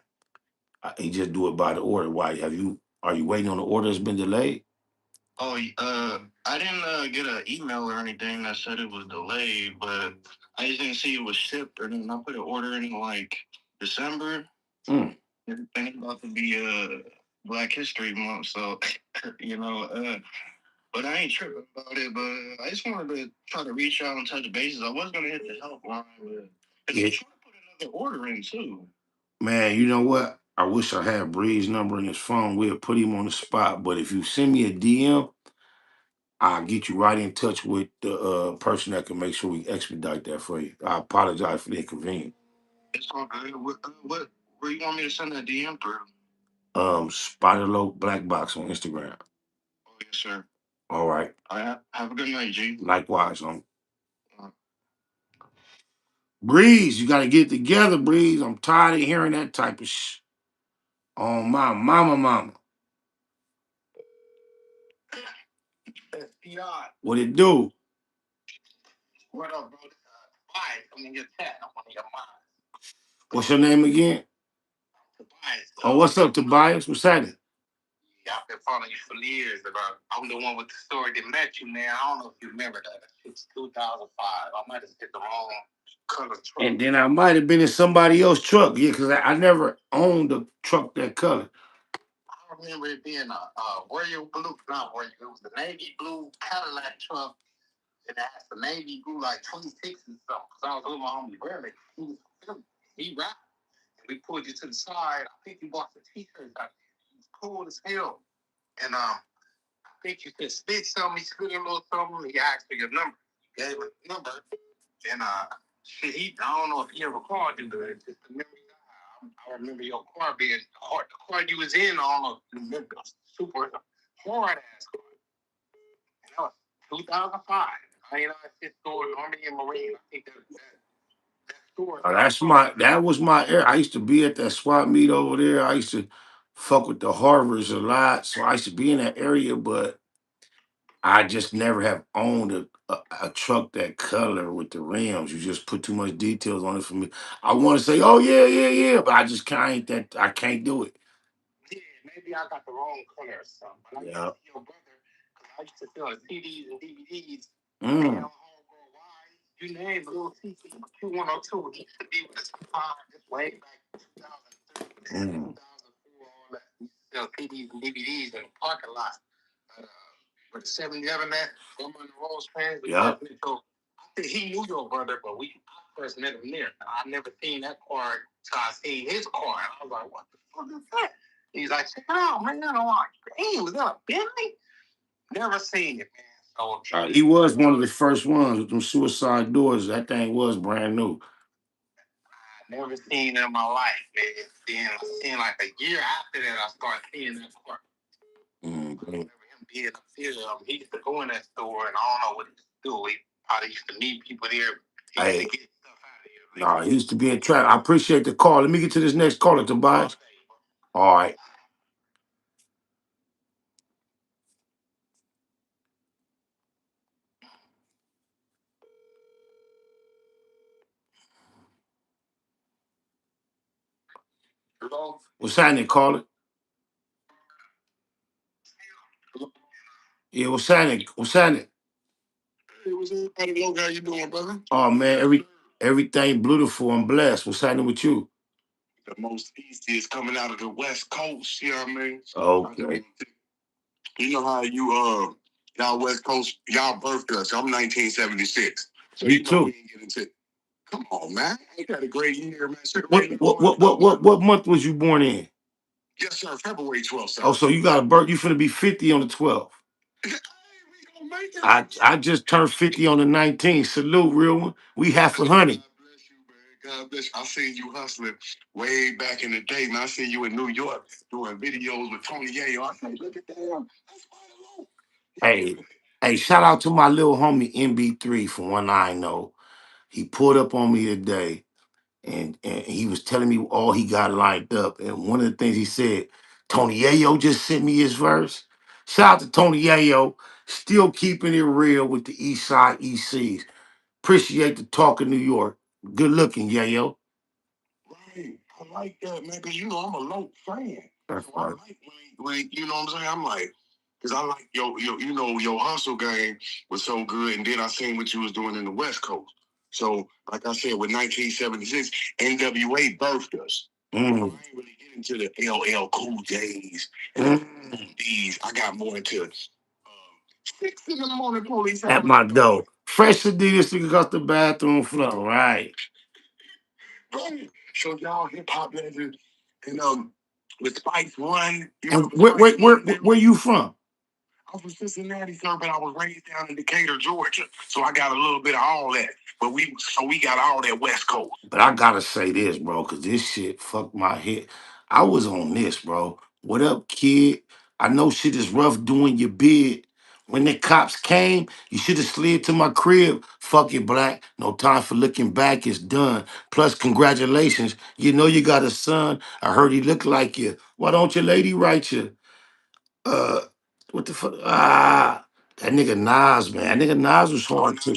he just do it by the order. Why are you waiting on the order that's been delayed? Oh, I didn't get an email or anything that said it was delayed, but I just didn't see it was shipped. Or then I put an order in like December. Mm. Everything about to be Black History Month, so you know. But I ain't tripping about it. But I just wanted to try to reach out and touch bases. I was gonna hit the helpline, but yeah. I'm trying to put another order in too. Man, you know what? I wish I had Bree's number in his phone. We'll put him on the spot. But if you send me a DM, I'll get you right in touch with the person that can make sure we expedite that for you. I apologize for the inconvenience. It's all good. Where you want me to send that DM through? Spiderloaf Blackbox on Instagram. Oh yes, sir. All right. All right. Have a good night, G. Likewise, Breeze, you gotta get it together, Breeze. I'm tired of hearing that type of Oh my mama. What it do? What up, bro? I'm in your chat. I'm on your mind. What's your name again? Tobias. Oh, what's up, Tobias? What's happening? Yeah, I've been following you for years. I'm the one with the story that met you, man. I don't know if you remember that. It's 2005. I might have hit the wrong color truck. And then I might have been in somebody else's truck. Yeah, because I never owned a truck that color. I remember it being a royal blue, not royal, it was a navy blue Cadillac truck. And it had the navy blue, like 26 and something. Because I was with my homie Barry. He rapped. We pulled you to the side. I think you bought the t-shirt. It was cool as hell. And I think you could spit something. He spit a little something. He asked for your number. He gave him the number. And I don't know if he ever called you, but it's just the memory I remember your car being hard. The car you was in, I don't know if you remember, super hard ass car. And that was 2005. I ain't know shit store normally in Marine. I think that store. That was my era. I used to be at that swap meet over there. I used to fuck with the Harvards a lot. So I used to be in that area, but I just never have owned a truck that color with the rims. You just put too much details on it for me. I want to say, oh yeah, but I just can't I can't do it. Yeah, maybe I got the wrong color or something. But I used to see your brother, because I used to sell CDs and DVDs. Mm. You named little CC Q102. He used to be with us this way back in 2003, 2004, all that. We used to sell CDs and DVDs in the parking lot. With the 7-Eleven that I'm on the Rose fans. Yeah. So I think he knew your brother, but I first met him there. I never seen that car till I seen his car. And I was like, what the fuck is that? He's like, check it out, man. I'm like, hey, was that a Bentley? Never seen it, man. So he was one of the first ones with them suicide doors. That thing was brand new. I never seen it in my life, man. Then I seen like a year after that, I started seeing that car. Mm-hmm. He used to go in that store, and I don't know what he used to do. He probably used to meet people there. He used to get stuff out of here. He used to be a trap. I appreciate the call. Let me get to this next caller, Tobias. Okay. All right. Hello? What's happening, caller? Yeah, what's happening? What's happening? Hey, what's happening? How you doing, brother? Oh, man, everything beautiful and blessed. What's happening with you? The most easy is coming out of the West Coast, you know what I mean? So okay. You know how y'all West Coast, y'all birthed us. I'm 1976. So me too. Come on, man. You had a great year, man. What month was you born in? Yes, sir. February 12th, sir. Oh, so you got a birth. You finna be 50 on the 12th. I just turned 50 on the 19th. Salute, real one. We half a hundred. God bless you. I seen you hustling way back in the day, man. I seen you in New York doing videos with Tony Yayo. I said, look at that. That's quite a low. Hey, hey, shout out to my little homie MB3 from one I know. He pulled up on me today and he was telling me all he got lined up. And one of the things he said, Tony Yayo just sent me his verse. Shout out to Tony Yayo, still keeping it real with the East Side ECs. Appreciate the talk of New York. Good looking, Yayo. Right. I like that, man, because you know I'm a low fan. That's So I right. like when you know what I'm saying? I'm like, because I like you know, your hustle game was so good. And then I seen what you was doing in the West Coast. So, like I said, with 1976, NWA birthed us. I ain't really get into the LL Cool J's and these. I got more into 6 in the morning police At my door. Fresh Adidas to across the bathroom floor, right? Right. So y'all hip hop legends and with Spice One, you And remember Spice One? where you from? I'm from Cincinnati, sir, but I was raised down in Decatur, Georgia. So I got a little bit of all that. But we got all that West Coast. But I gotta say this, bro, because this shit fucked my head. I was on this, bro. What up, kid? I know shit is rough doing your bid. When the cops came, you should have slid to my crib. Fuck it, black. No time for looking back. It's done. Plus, congratulations. You know you got a son. I heard he looked like you. Why don't your lady write you? Uh, what the fuck? That nigga Nas, man. That nigga Nas was hard too.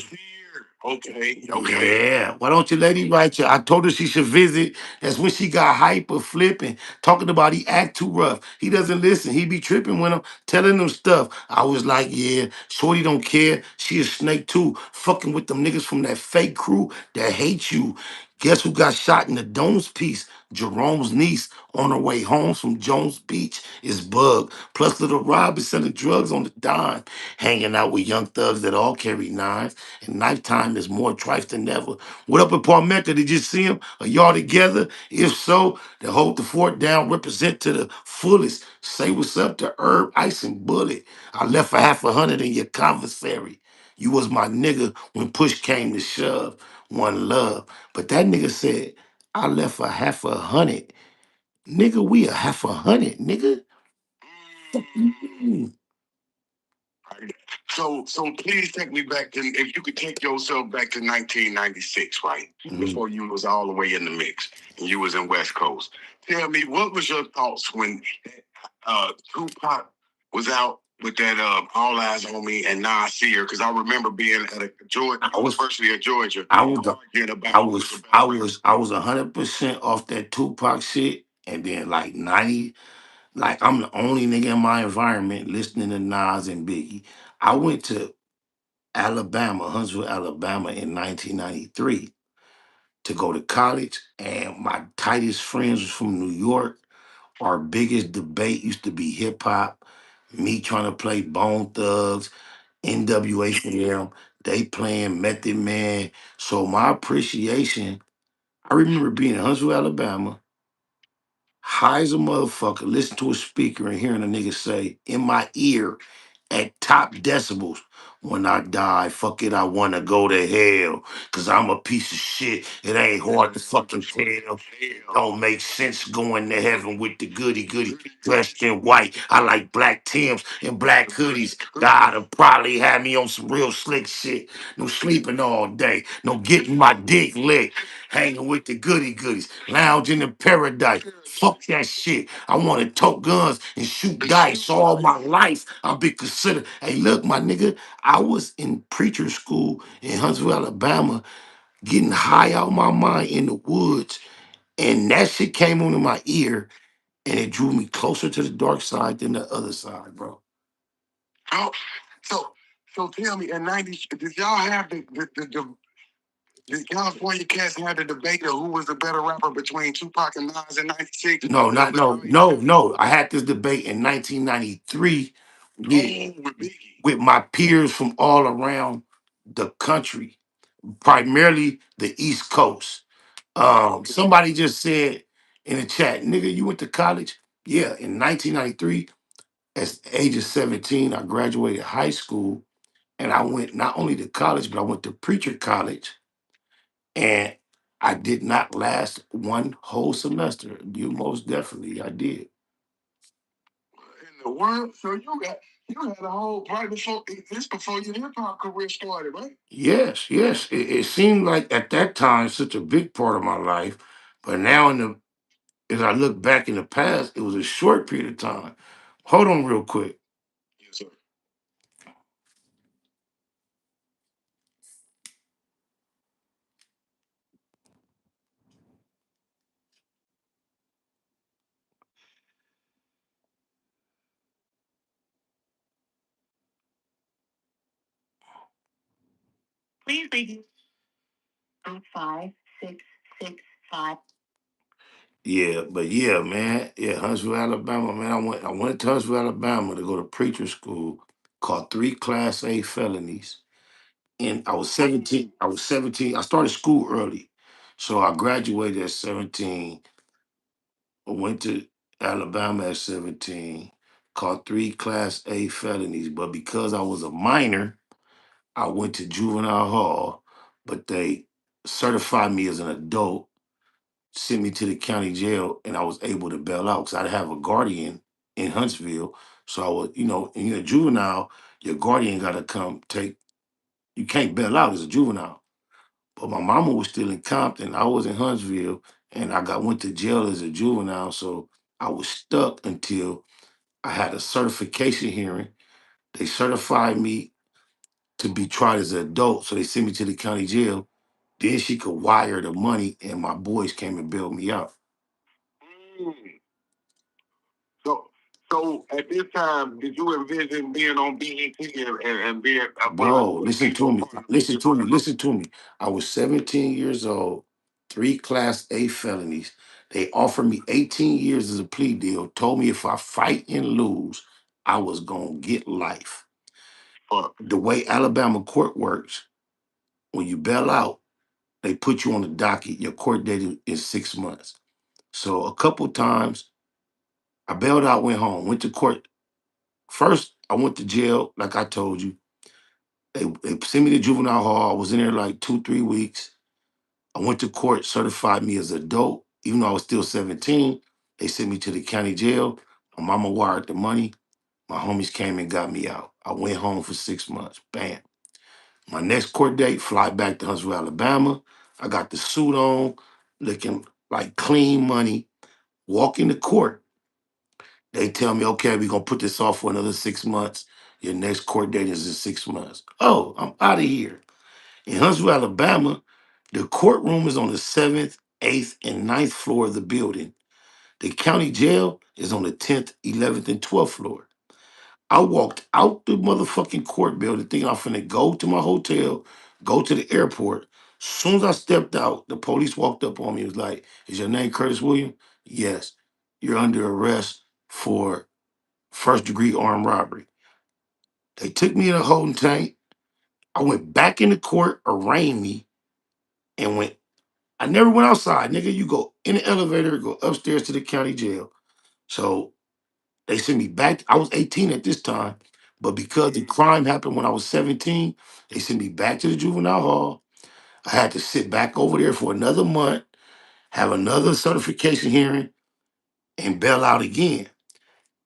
Okay, okay. Yeah. Why don't your lady write you? I told her she should visit. That's when she got hyper flipping, talking about he act too rough. He doesn't listen. He be tripping when I'm telling him stuff. I was like, yeah, Shorty don't care. She a snake too. Fucking with them niggas from that fake crew that hate you. Guess who got shot in the Domes piece? Jerome's niece on her way home from Jones Beach is Bug. Plus, Little Rob is selling drugs on the dime, hanging out with young thugs that all carry nines. And nighttime is more trife than ever. What up in Palmetto? Did you see him? Are y'all together? If so, then hold the fort down, represent to the fullest. Say what's up to Herb, Ice, and Bullet. I left for half a hundred in your commissary. You was my nigga when push came to shove. One love. But that nigga said, I left for half a hundred. Nigga, we a half a hundred, nigga. Mm. So please take me back to if you could take yourself back to 1996, right? Mhm. Before you was all the way in the mix and you was in West Coast. Tell me what was your thoughts when Tupac was out with that All Eyes on Me and Nasir? Because I remember being at a Georgia University of Georgia. I was arguing about I who was the best I was 100% off that Tupac shit, and then like 90, like I'm the only nigga in my environment listening to Nas and Biggie. I went to Alabama, Huntsville, Alabama in 1993 to go to college, and my tightest friends was from New York. Our biggest debate used to be hip hop, me trying to play Bone Thugs, NWA for them, they playing Method Man. So my appreciation, I remember being in Huntsville, Alabama, high as a motherfucker, listen to a speaker and hearing a nigga say in my ear at top decibels, when I die, fuck it, I wanna go to hell. Cause I'm a piece of shit. It ain't hard to fucking tell. It don't make sense going to heaven with the goody goody dressed in white. I like black Tims and black hoodies. God'll probably have me on some real slick shit. No sleeping all day. No getting my dick licked. Hanging with the goody goodies. Lounging in paradise. Fuck that shit. I want to tote guns and shoot dice all my life. I've been considered. Hey, look, my nigga, I was in preacher school in Huntsville, Alabama, getting high out my mind in the woods, and that shit came onto my ear, and it drew me closer to the dark side than the other side, bro. Oh, so so tell me, in '90s, did y'all have the California cats had the debate of who was the better rapper between Tupac and Nas in '96? No, not no, no, no. I had this debate in 1993 With Biggie. with my peers from all around the country, primarily the East Coast. Somebody just said in the chat, nigga, you went to college? Yeah, in 1993. At the age of 17, I graduated high school and I went not only to college, but I went to preacher college. And I did not last one whole semester. You most definitely, I did. In the world. So you had a whole right before this before your hip hop career started, right? Yes, yes. It seemed like at that time such a big part of my life, but now as I look back in the past, it was a short period of time. Hold on, real quick. Yes, sir. Please leave. 5665. Yeah, but yeah, man. Yeah, Huntsville, Alabama, man. I went to Huntsville, Alabama to go to preacher school, caught 3 Class A felonies. And I was 17. I was 17. I started school early. So I graduated at 17. I went to Alabama at 17, caught 3 Class A felonies. But because I was a minor, I went to juvenile hall, but they certified me as an adult, sent me to the county jail, and I was able to bail out because I have a guardian in Huntsville. So I was, in your juvenile, your guardian got to come take, you can't bail out as a juvenile. But my mama was still in Compton. I was in Huntsville, and I went to jail as a juvenile. So I was stuck until I had a certification hearing. They certified me to be tried as an adult, so they sent me to the county jail. Then she could wire the money, and my boys came and bailed me out. Mm. So, so at this time, did you envision being on BET and being a part Bro, of, listen to me. Listen to me. Listen to me. I was 17 years old, 3 Class A felonies. They offered me 18 years as a plea deal, told me if I fight and lose, I was going to get life. Fuck. The way Alabama court works, when you bail out, they put you on the docket. Your court date is 6 months. So a couple times, I bailed out, went home, went to court. First, I went to jail, like I told you. They sent me to juvenile hall. I was in there like 2, 3 weeks. I went to court, certified me as adult, even though I was still 17. They sent me to the county jail. My mama wired the money. My homies came and got me out. I went home for 6 months. Bam. My next court date, fly back to Huntsville, Alabama. I got the suit on, looking like clean money. Walk into court. They tell me, okay, we're gonna put this off for another 6 months. Your next court date is in 6 months. Oh, I'm out of here. In Huntsville, Alabama, the courtroom is on the seventh, eighth, and ninth floor of the building. The county jail is on the 10th, 11th, and 12th floor. I walked out the motherfucking court building thinking I'm finna go to my hotel, go to the airport. Soon as I stepped out, the police walked up on me and was like, is your name Curtis Williams? Yes. You're under arrest for first-degree armed robbery. They took me in a holding tank. I went back into court, arraigned me, and went. I never went outside, nigga. You go in the elevator, go upstairs to the county jail. So they sent me back. I was 18 at this time, but because the crime happened when I was 17, they sent me back to the juvenile hall. I had to sit back over there for another month, have another certification hearing, and bail out again.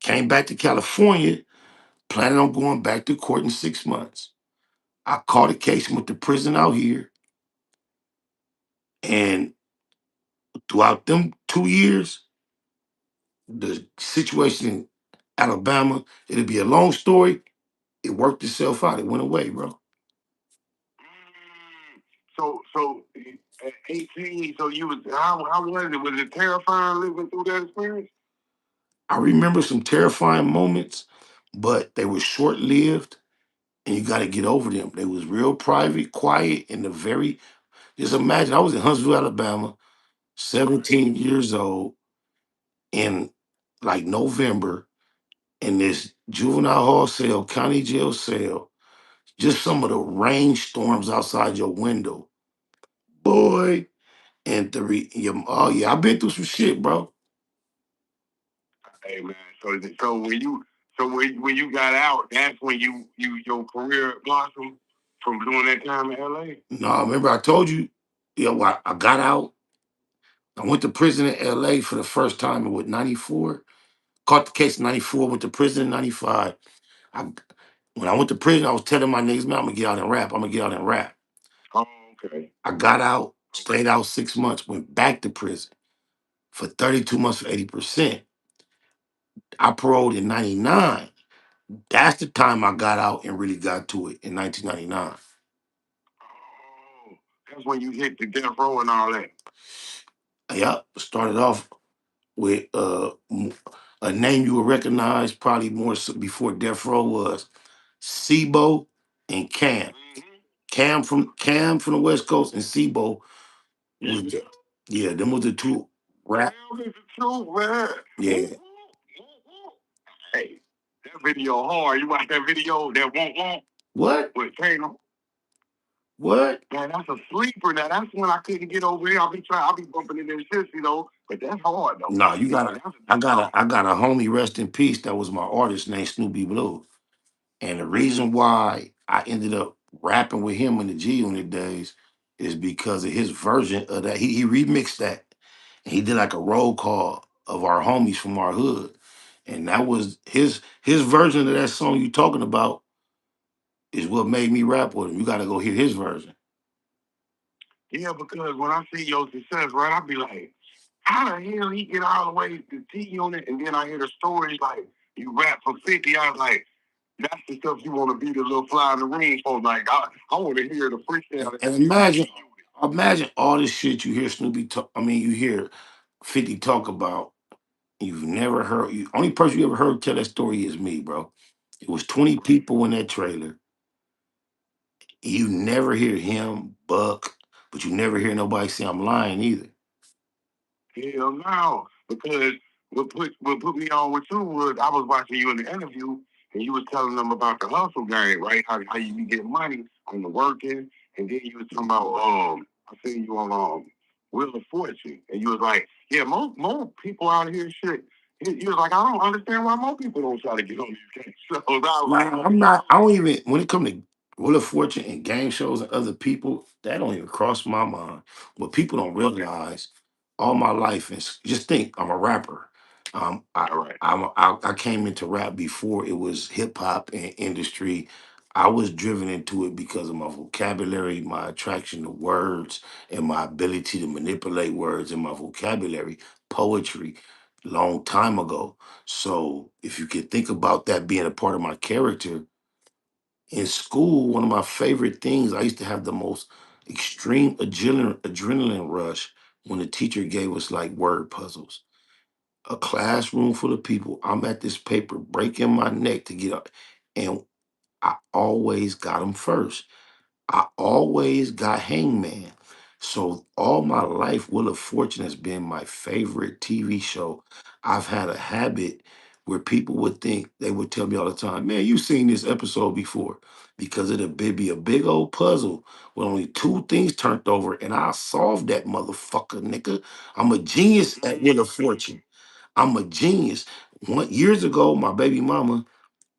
Came back to California, planning on going back to court in 6 months. I caught a case and went to prison out here. And throughout them 2 years, the situation in Alabama, it'll be a long story. It worked itself out. It went away, bro. Mm. So at 18, so you was how was it? Was it terrifying living through that experience? I remember some terrifying moments, but they were short lived, and you got to get over them. They was real private, quiet, and the very. Just imagine, I was in Huntsville, Alabama, 17 years old, in like November, in this juvenile hall cell, county jail cell. Just some of the rainstorms outside your window, boy. And oh yeah, I've been through some shit, bro. Hey man, so when you So when you got out, that's when your career blossomed from doing that time in LA? No, remember I told you, I got out. I went to prison in LA for the first time in what, 94? Caught the case in 94, went to prison in 95. I, when I went to prison, I was telling my niggas, man, I'm gonna get out and rap. I'm gonna get out and rap. Oh, okay. I got out, stayed out 6 months, went back to prison for 32 months for 80%. I paroled in 99. That's the time I got out and really got to it in 1999. Oh, that's when you hit the death row and all that. Yep, started off with a name you would recognize probably more so before Death Row was Sibo and Cam. Cam from the West Coast and Sibo was yeah, them was the two rap. Damn, it's the truth, man. Yeah. Hey, that video hard. You watch that video, that won't What? with Tatum. What? Man, that's a sleeper. Now that's when I couldn't get over here. I'll be bumping in this shit, but that's hard though. No, you gotta. I got a homie, rest in peace. That was my artist named Snoopy Blue. And the reason why I ended up rapping with him in the G Unit days is because of his version of that. He remixed that. And he did like a roll call of our homies from our hood. And that was his version of that song you talking about is what made me rap with him. You gotta go hear his version. Yeah, because when I see your success, right, I be like, how the hell he get all the way to T Unit, and then I hear the stories like you rap for 50. I was like, that's the stuff you want to be the little fly in the ring for. Like I want to hear the freestyle. And imagine all this shit you hear Snoopy talk. I mean, you hear 50 talk about. You've never heard. Only person you ever heard tell that story is me, bro. It was 20 people in that trailer. You never hear him, Buck, but you never hear nobody say I'm lying either. Hell no, because what put me on with you was I was watching you in the interview and you was telling them about the hustle game, right? How you be getting money on the working, and then you was talking about I seen you on Wheel of Fortune, and you was like, yeah, more people out here shit. You was like, I don't understand why more people don't try to get on these game shows. I was like, Man, I'm not. I don't even. When it comes to Wheel of Fortune and game shows and other people, that don't even cross my mind. What people don't realize, all my life is just think I'm a rapper. all right. I came into rap before it was hip hop and industry. I was driven into it because of my vocabulary, my attraction to words, and my ability to manipulate words and my vocabulary, poetry, long time ago. So if you could think about that being a part of my character in school, one of my favorite things, I used to have the most extreme adrenaline rush when the teacher gave us like word puzzles. A classroom full of people. I'm at this paper breaking my neck to get up. And I always got them first. I always got Hangman. So all my life, Wheel of Fortune has been my favorite TV show. I've had a habit where people would think, they would tell me all the time, man, you've seen this episode before. Because it'd be a big old puzzle with only two things turned over, and I solved that motherfucker, nigga. I'm a genius at Wheel of Fortune. I'm a genius. Years ago, my baby mama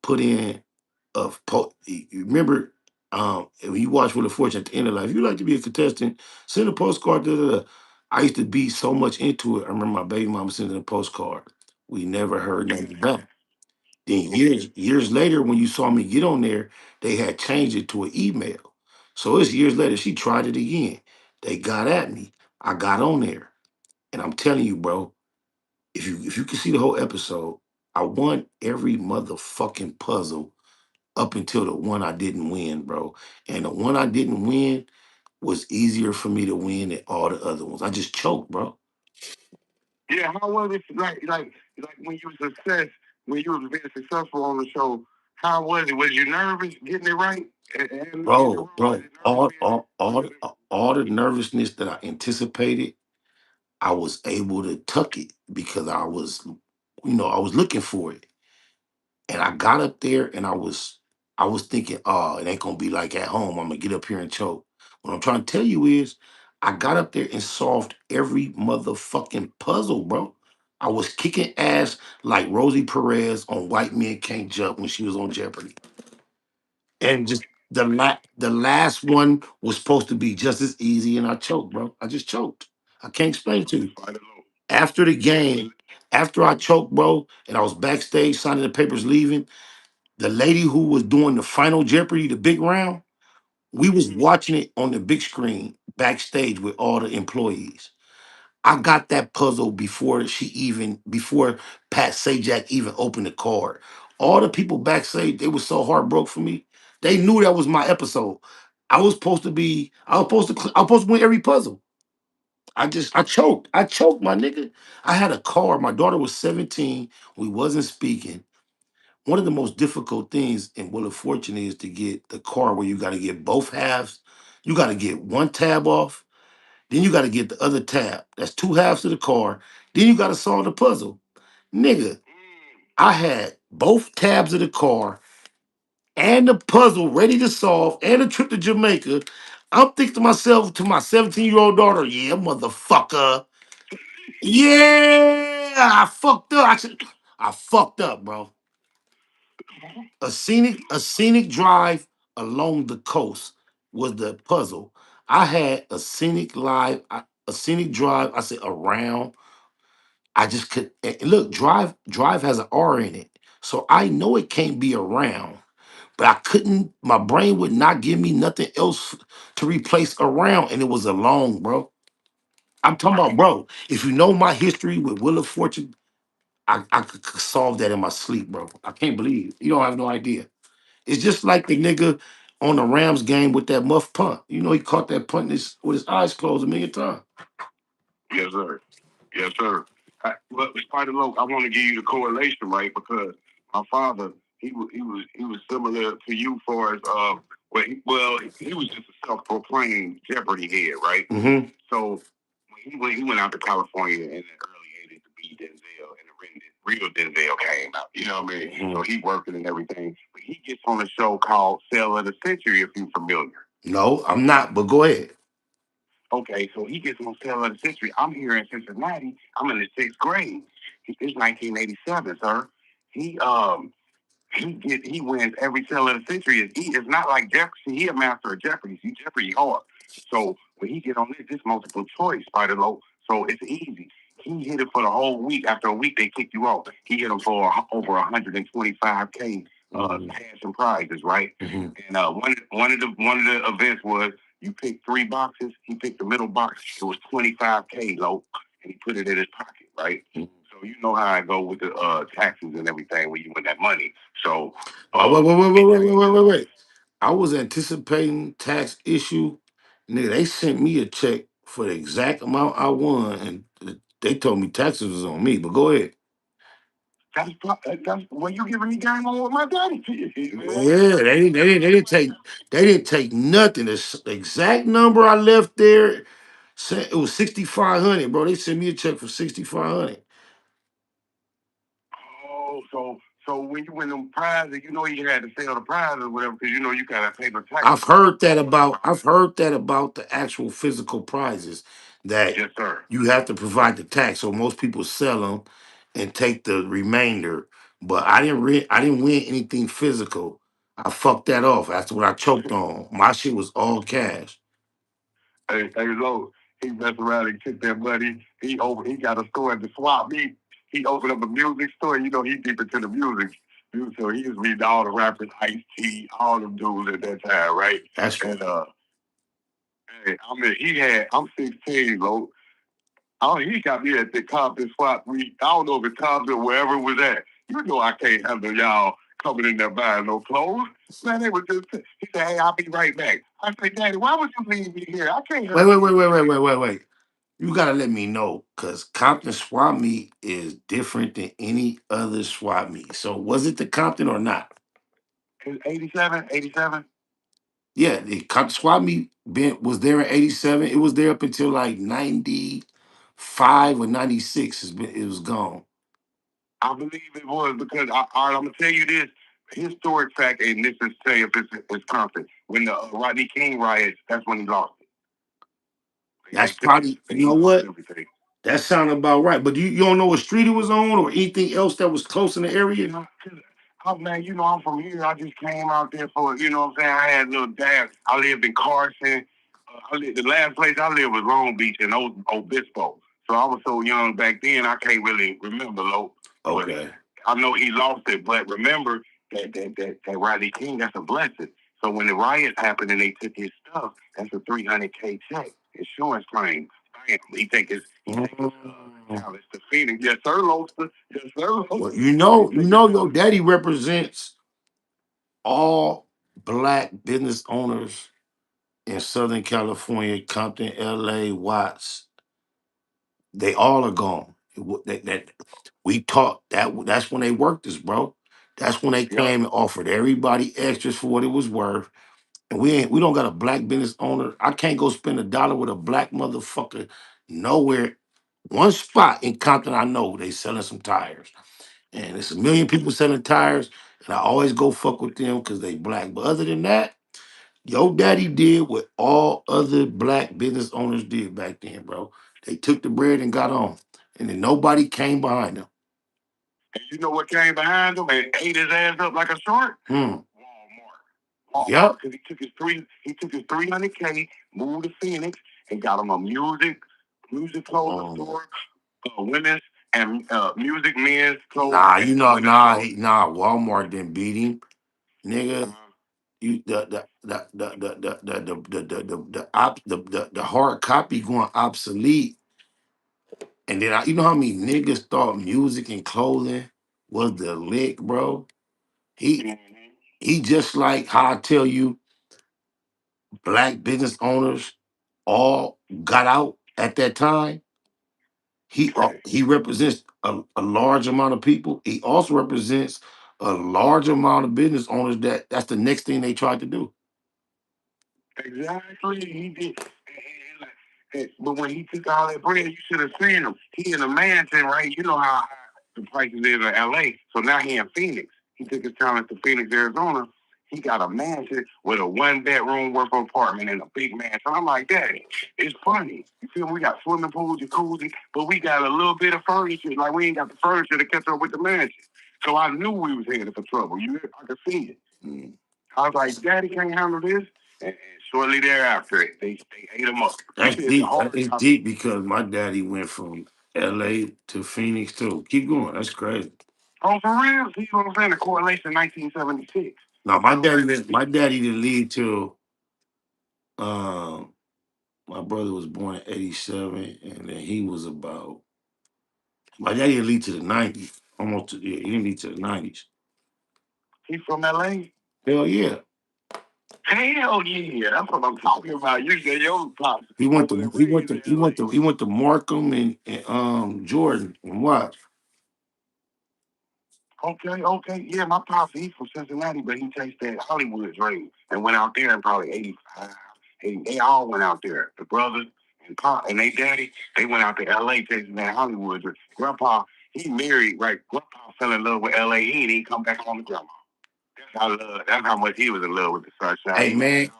put in you remember when you watch Wheel of Fortune at the end of life, if you like to be a contestant, send a postcard. Da, da, da. I used to be so much into it. I remember my baby mama sending a postcard. We never heard nothing back. Then years later, when you saw me get on there, they had changed it to an email. So it's years later. She tried it again. They got at me. I got on there, and I'm telling you, bro, if you can see the whole episode, I won every motherfucking puzzle up until the one I didn't win, bro. And the one I didn't win was easier for me to win than all the other ones. I just choked, bro. Yeah, how was it like when you was success when you was being successful on the show? How was it? Was you nervous getting it right? And getting it Bro, wrong? Was bro, it nervous all the nervousness that I anticipated, I was able to tuck it because I was looking for it. And I got up there and I was thinking, oh, it ain't gonna be like at home. I'm gonna get up here and choke. What I'm trying to tell you is I got up there and solved every motherfucking puzzle, bro. I was kicking ass like Rosie Perez on White Men Can't Jump when she was on Jeopardy. And just the last one was supposed to be just as easy, and I choked, bro. I just choked. I can't explain it to you. After the game, after I choked, bro, and I was backstage signing the papers, leaving, the lady who was doing the final Jeopardy, the big round, we was watching it on the big screen backstage with all the employees. I got that puzzle before Pat Sajak even opened the card. All the people backstage, they were so heartbroken for me. They knew that was my episode. I was supposed to win every puzzle. I choked. I choked, my nigga. I had a car. My daughter was 17. We wasn't speaking. One of the most difficult things in Wheel of Fortune is to get the car where you got to get both halves. You got to get one tab off, then you got to get the other tab. That's two halves of the car. Then you got to solve the puzzle. Nigga, I had both tabs of the car and the puzzle ready to solve and a trip to Jamaica. I'm thinking to myself, to my 17-year-old daughter, yeah, motherfucker. Yeah, I fucked up. I fucked up, bro. A scenic drive along the coast was the puzzle. I had a scenic drive. I said around. I just could and look. Drive has an R in it, so I know it can't be around. But I couldn't. My brain would not give me nothing else to replace around, and it was along, bro. I'm talking about, bro. If you know my history with Wheel of Fortune, I could solve that in my sleep, bro. I can't believe it. You don't have no idea. It's just like the nigga on the Rams game with that muff punt. You know, he caught that punt with his eyes closed a million times. Yes, sir. Yes, sir. But Spider Loke, I want to give you the correlation, right? Because my father, he was similar to you for as he was just a self-proclaimed Jeopardy head, right? Mm-hmm. So when he went out to California in the early '80s to be Denzel, and the real Denzel came out. You know what I mean? Mm-hmm. So he working and everything. But he gets on a show called Sale of the Century, if you're familiar. No, I'm not. But go ahead. Okay, so he gets on Sale of the Century. I'm here in Cincinnati. I'm in the sixth grade. It's 1987, sir. He he wins every sale of the century. It's not like Jeopardy. He a master of Jeopardy. He Jeopardy hard. So when he get on this multiple choice, Spider Low. So it's easy. He hit it for the whole week. After a week, they kick you off. He hit him for over 125K cash and prizes, right? Mm-hmm. And one of the events was you picked three boxes. He picked the middle box. It was 25K low, and he put it in his pocket, right? Mm-hmm. So you know how I go with the taxes and everything when you win that money. So wait. I was anticipating tax issue. Nigga, they sent me a check for the exact amount I won, and they told me taxes was on me. But go ahead. That's when you giving me game on with my daddy. Yeah, they didn't take nothing. The exact number I left there, it was 6,500, bro. They sent me a check for 6,500. Oh, so when you win them prizes, you know you had to sell the prize or whatever, because you know you gotta pay the tax. I've heard that about the actual physical prizes that yes, sir. You have to provide the tax. So most people sell them and take the remainder. But I didn't win anything physical. I fucked that off. That's what I choked on. My shit was all cash. Hey, low. He messed around and took that money. He got a store at the swap meet. He opened up a music store. You know, he deep into the music. So he was reading all the rappers, Ice T, all them dudes at that time, right? That's true. And hey, I'm 16, low. Oh, he got me at the Compton swap meet. I don't know if it's Compton, wherever it was at. You know I can't handle y'all coming in there buying no clothes. Man, they was just, he said, hey, I'll be right back. I said, Daddy, why would you leave me here? I can't wait. You gotta let me know, cause Compton swap meet is different than any other swap meet. So was it the Compton or not? 87, 87. Yeah, the Compton swap meet was there in 87. It was there up until like 95 or 96. It was gone. I believe it was because I'm gonna tell you this historic fact, and this is say if it's Compton. When the Rodney King riots, that's when he lost it. That's probably, you know what? Everything. That sounded about right. But you don't know what street it was on or anything else that was close in the area? No, 'cause man, I'm from here. I just came out there for, what I'm saying? I had a little dad. I lived in Carson. The last place I lived was Long Beach and Obispo. So I was so young back then, I can't really remember, Lo. Okay. I know he lost it, but remember that Rodney King, that's a blessing. So when the riots happened and they took his stuff, that's a $300K check, insurance claim. Bam, he take his talents to Phoenix. Yes, sir, Loster. Yes, sir, Loster. Well, your daddy represents all black business owners in Southern California, Compton, LA, Watts. They all are gone. We taught that's when they worked us, bro. That's when they came and offered everybody extras for what it was worth. And we don't got a black business owner. I can't go spend $1 with a black motherfucker nowhere. One spot in Compton, I know they selling some tires. And it's a million people selling tires. And I always go fuck with them because they black. But other than that, your daddy did what all other black business owners did back then, bro. They took the bread and got on. And then nobody came behind them. And you know what came behind him and ate his ass up like a shark? Walmart. Yep. Because he took his 300K, moved to Phoenix, and got him a music clothing store, women's and music men's clothes. Walmart didn't beat him, nigga. You the hard copy going obsolete, and then you know how many niggas thought music and clothing was the lick, bro. He just like how I tell you, black business owners all got out at that time. He represents a large amount of people. He also represents a large amount of business owners that's the next thing they tried to do. Exactly, he did. But when he took all that bread, you should have seen him. He in a mansion, right? You know how high the prices is in LA. So now he in Phoenix. He took his talent to Phoenix, Arizona. He got a mansion with a 1 bedroom worth of apartment and a big mansion. I'm like, Daddy, it's funny. You feel me? We got swimming pool, jacuzzi, but we got a little bit of furniture. Like we ain't got the furniture to catch up with the mansion. So I knew we was headed for trouble. I could see it. I was like, Daddy can't handle this. And shortly thereafter, they ate him up. That's deep. It's deep because my daddy went from LA to Phoenix too. Keep going. That's crazy. Oh, for real? See what I'm saying? The correlation 1976. No, my daddy didn't leave till my brother was born in 87, and then he was about my daddy didn't leave to the 90s. Yeah, he didn't leave to the 90s. He from LA? Hell yeah. Hell yeah, that's what I'm talking about. You said your pops. He went to Markham and Jordan and Watts. Okay. Yeah, my pops, he's from Cincinnati, but he chased that Hollywood dream and went out there in probably 85. They all went out there. The brothers and Pop and they daddy, they went out to LA chasing that Hollywood dream. Grandpa, he married, right? Grandpa fell in love with LA. He didn't come back home to grandma. That's how much he was in love with the sunshine. Hey, man.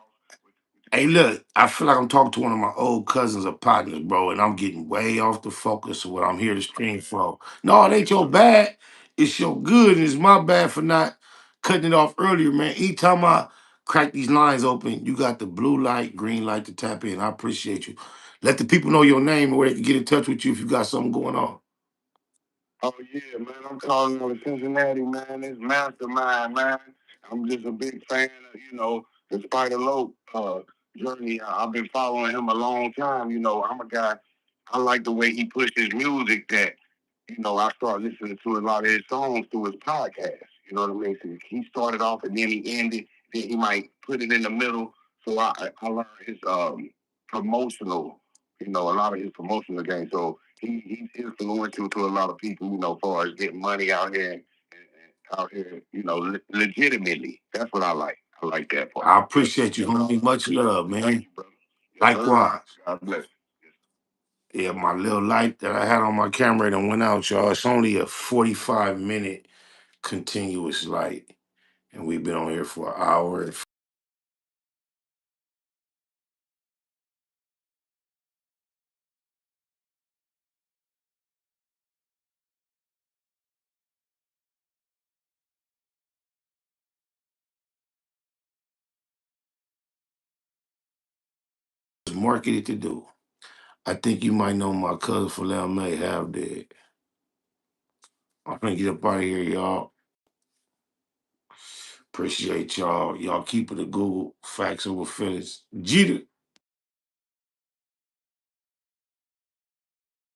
Hey, look, I feel like I'm talking to one of my old cousins or partners, bro, and I'm getting way off the focus of what I'm here to stream for. No, it ain't your bad. It's your good, and it's my bad for not cutting it off earlier, man. Each time I crack these lines open, you got the blue light, green light to tap in. I appreciate you. Let the people know your name and where they can get in touch with you if you got something going on. Oh yeah, man. I'm calling on Cincinnati, man. It's Mastermind, man. I'm just a big fan of, the Spider Loc journey. I've been following him a long time. I'm a guy, I like the way he pushes music that, I start listening to a lot of his songs through his podcast. You know what I mean? So he started off and then he ended, then he might put it in the middle. So I learned his promotional, a lot of his promotional game. So he's influential to a lot of people, as far as getting money out here and out here, legitimately. That's what I like. I like that part. I appreciate you, homie. Much love, man. Thank you, brother. Likewise. God bless you. Yeah, my little light that I had on my camera that went out, y'all. It's only a 45-minute continuous light. And we've been on here for an hour and marketed to do. I think you might know my cousin Philel May have that. I'm gonna get up out of here, y'all. Appreciate y'all. Y'all keep it a Google. Facts over feelings. Jeter.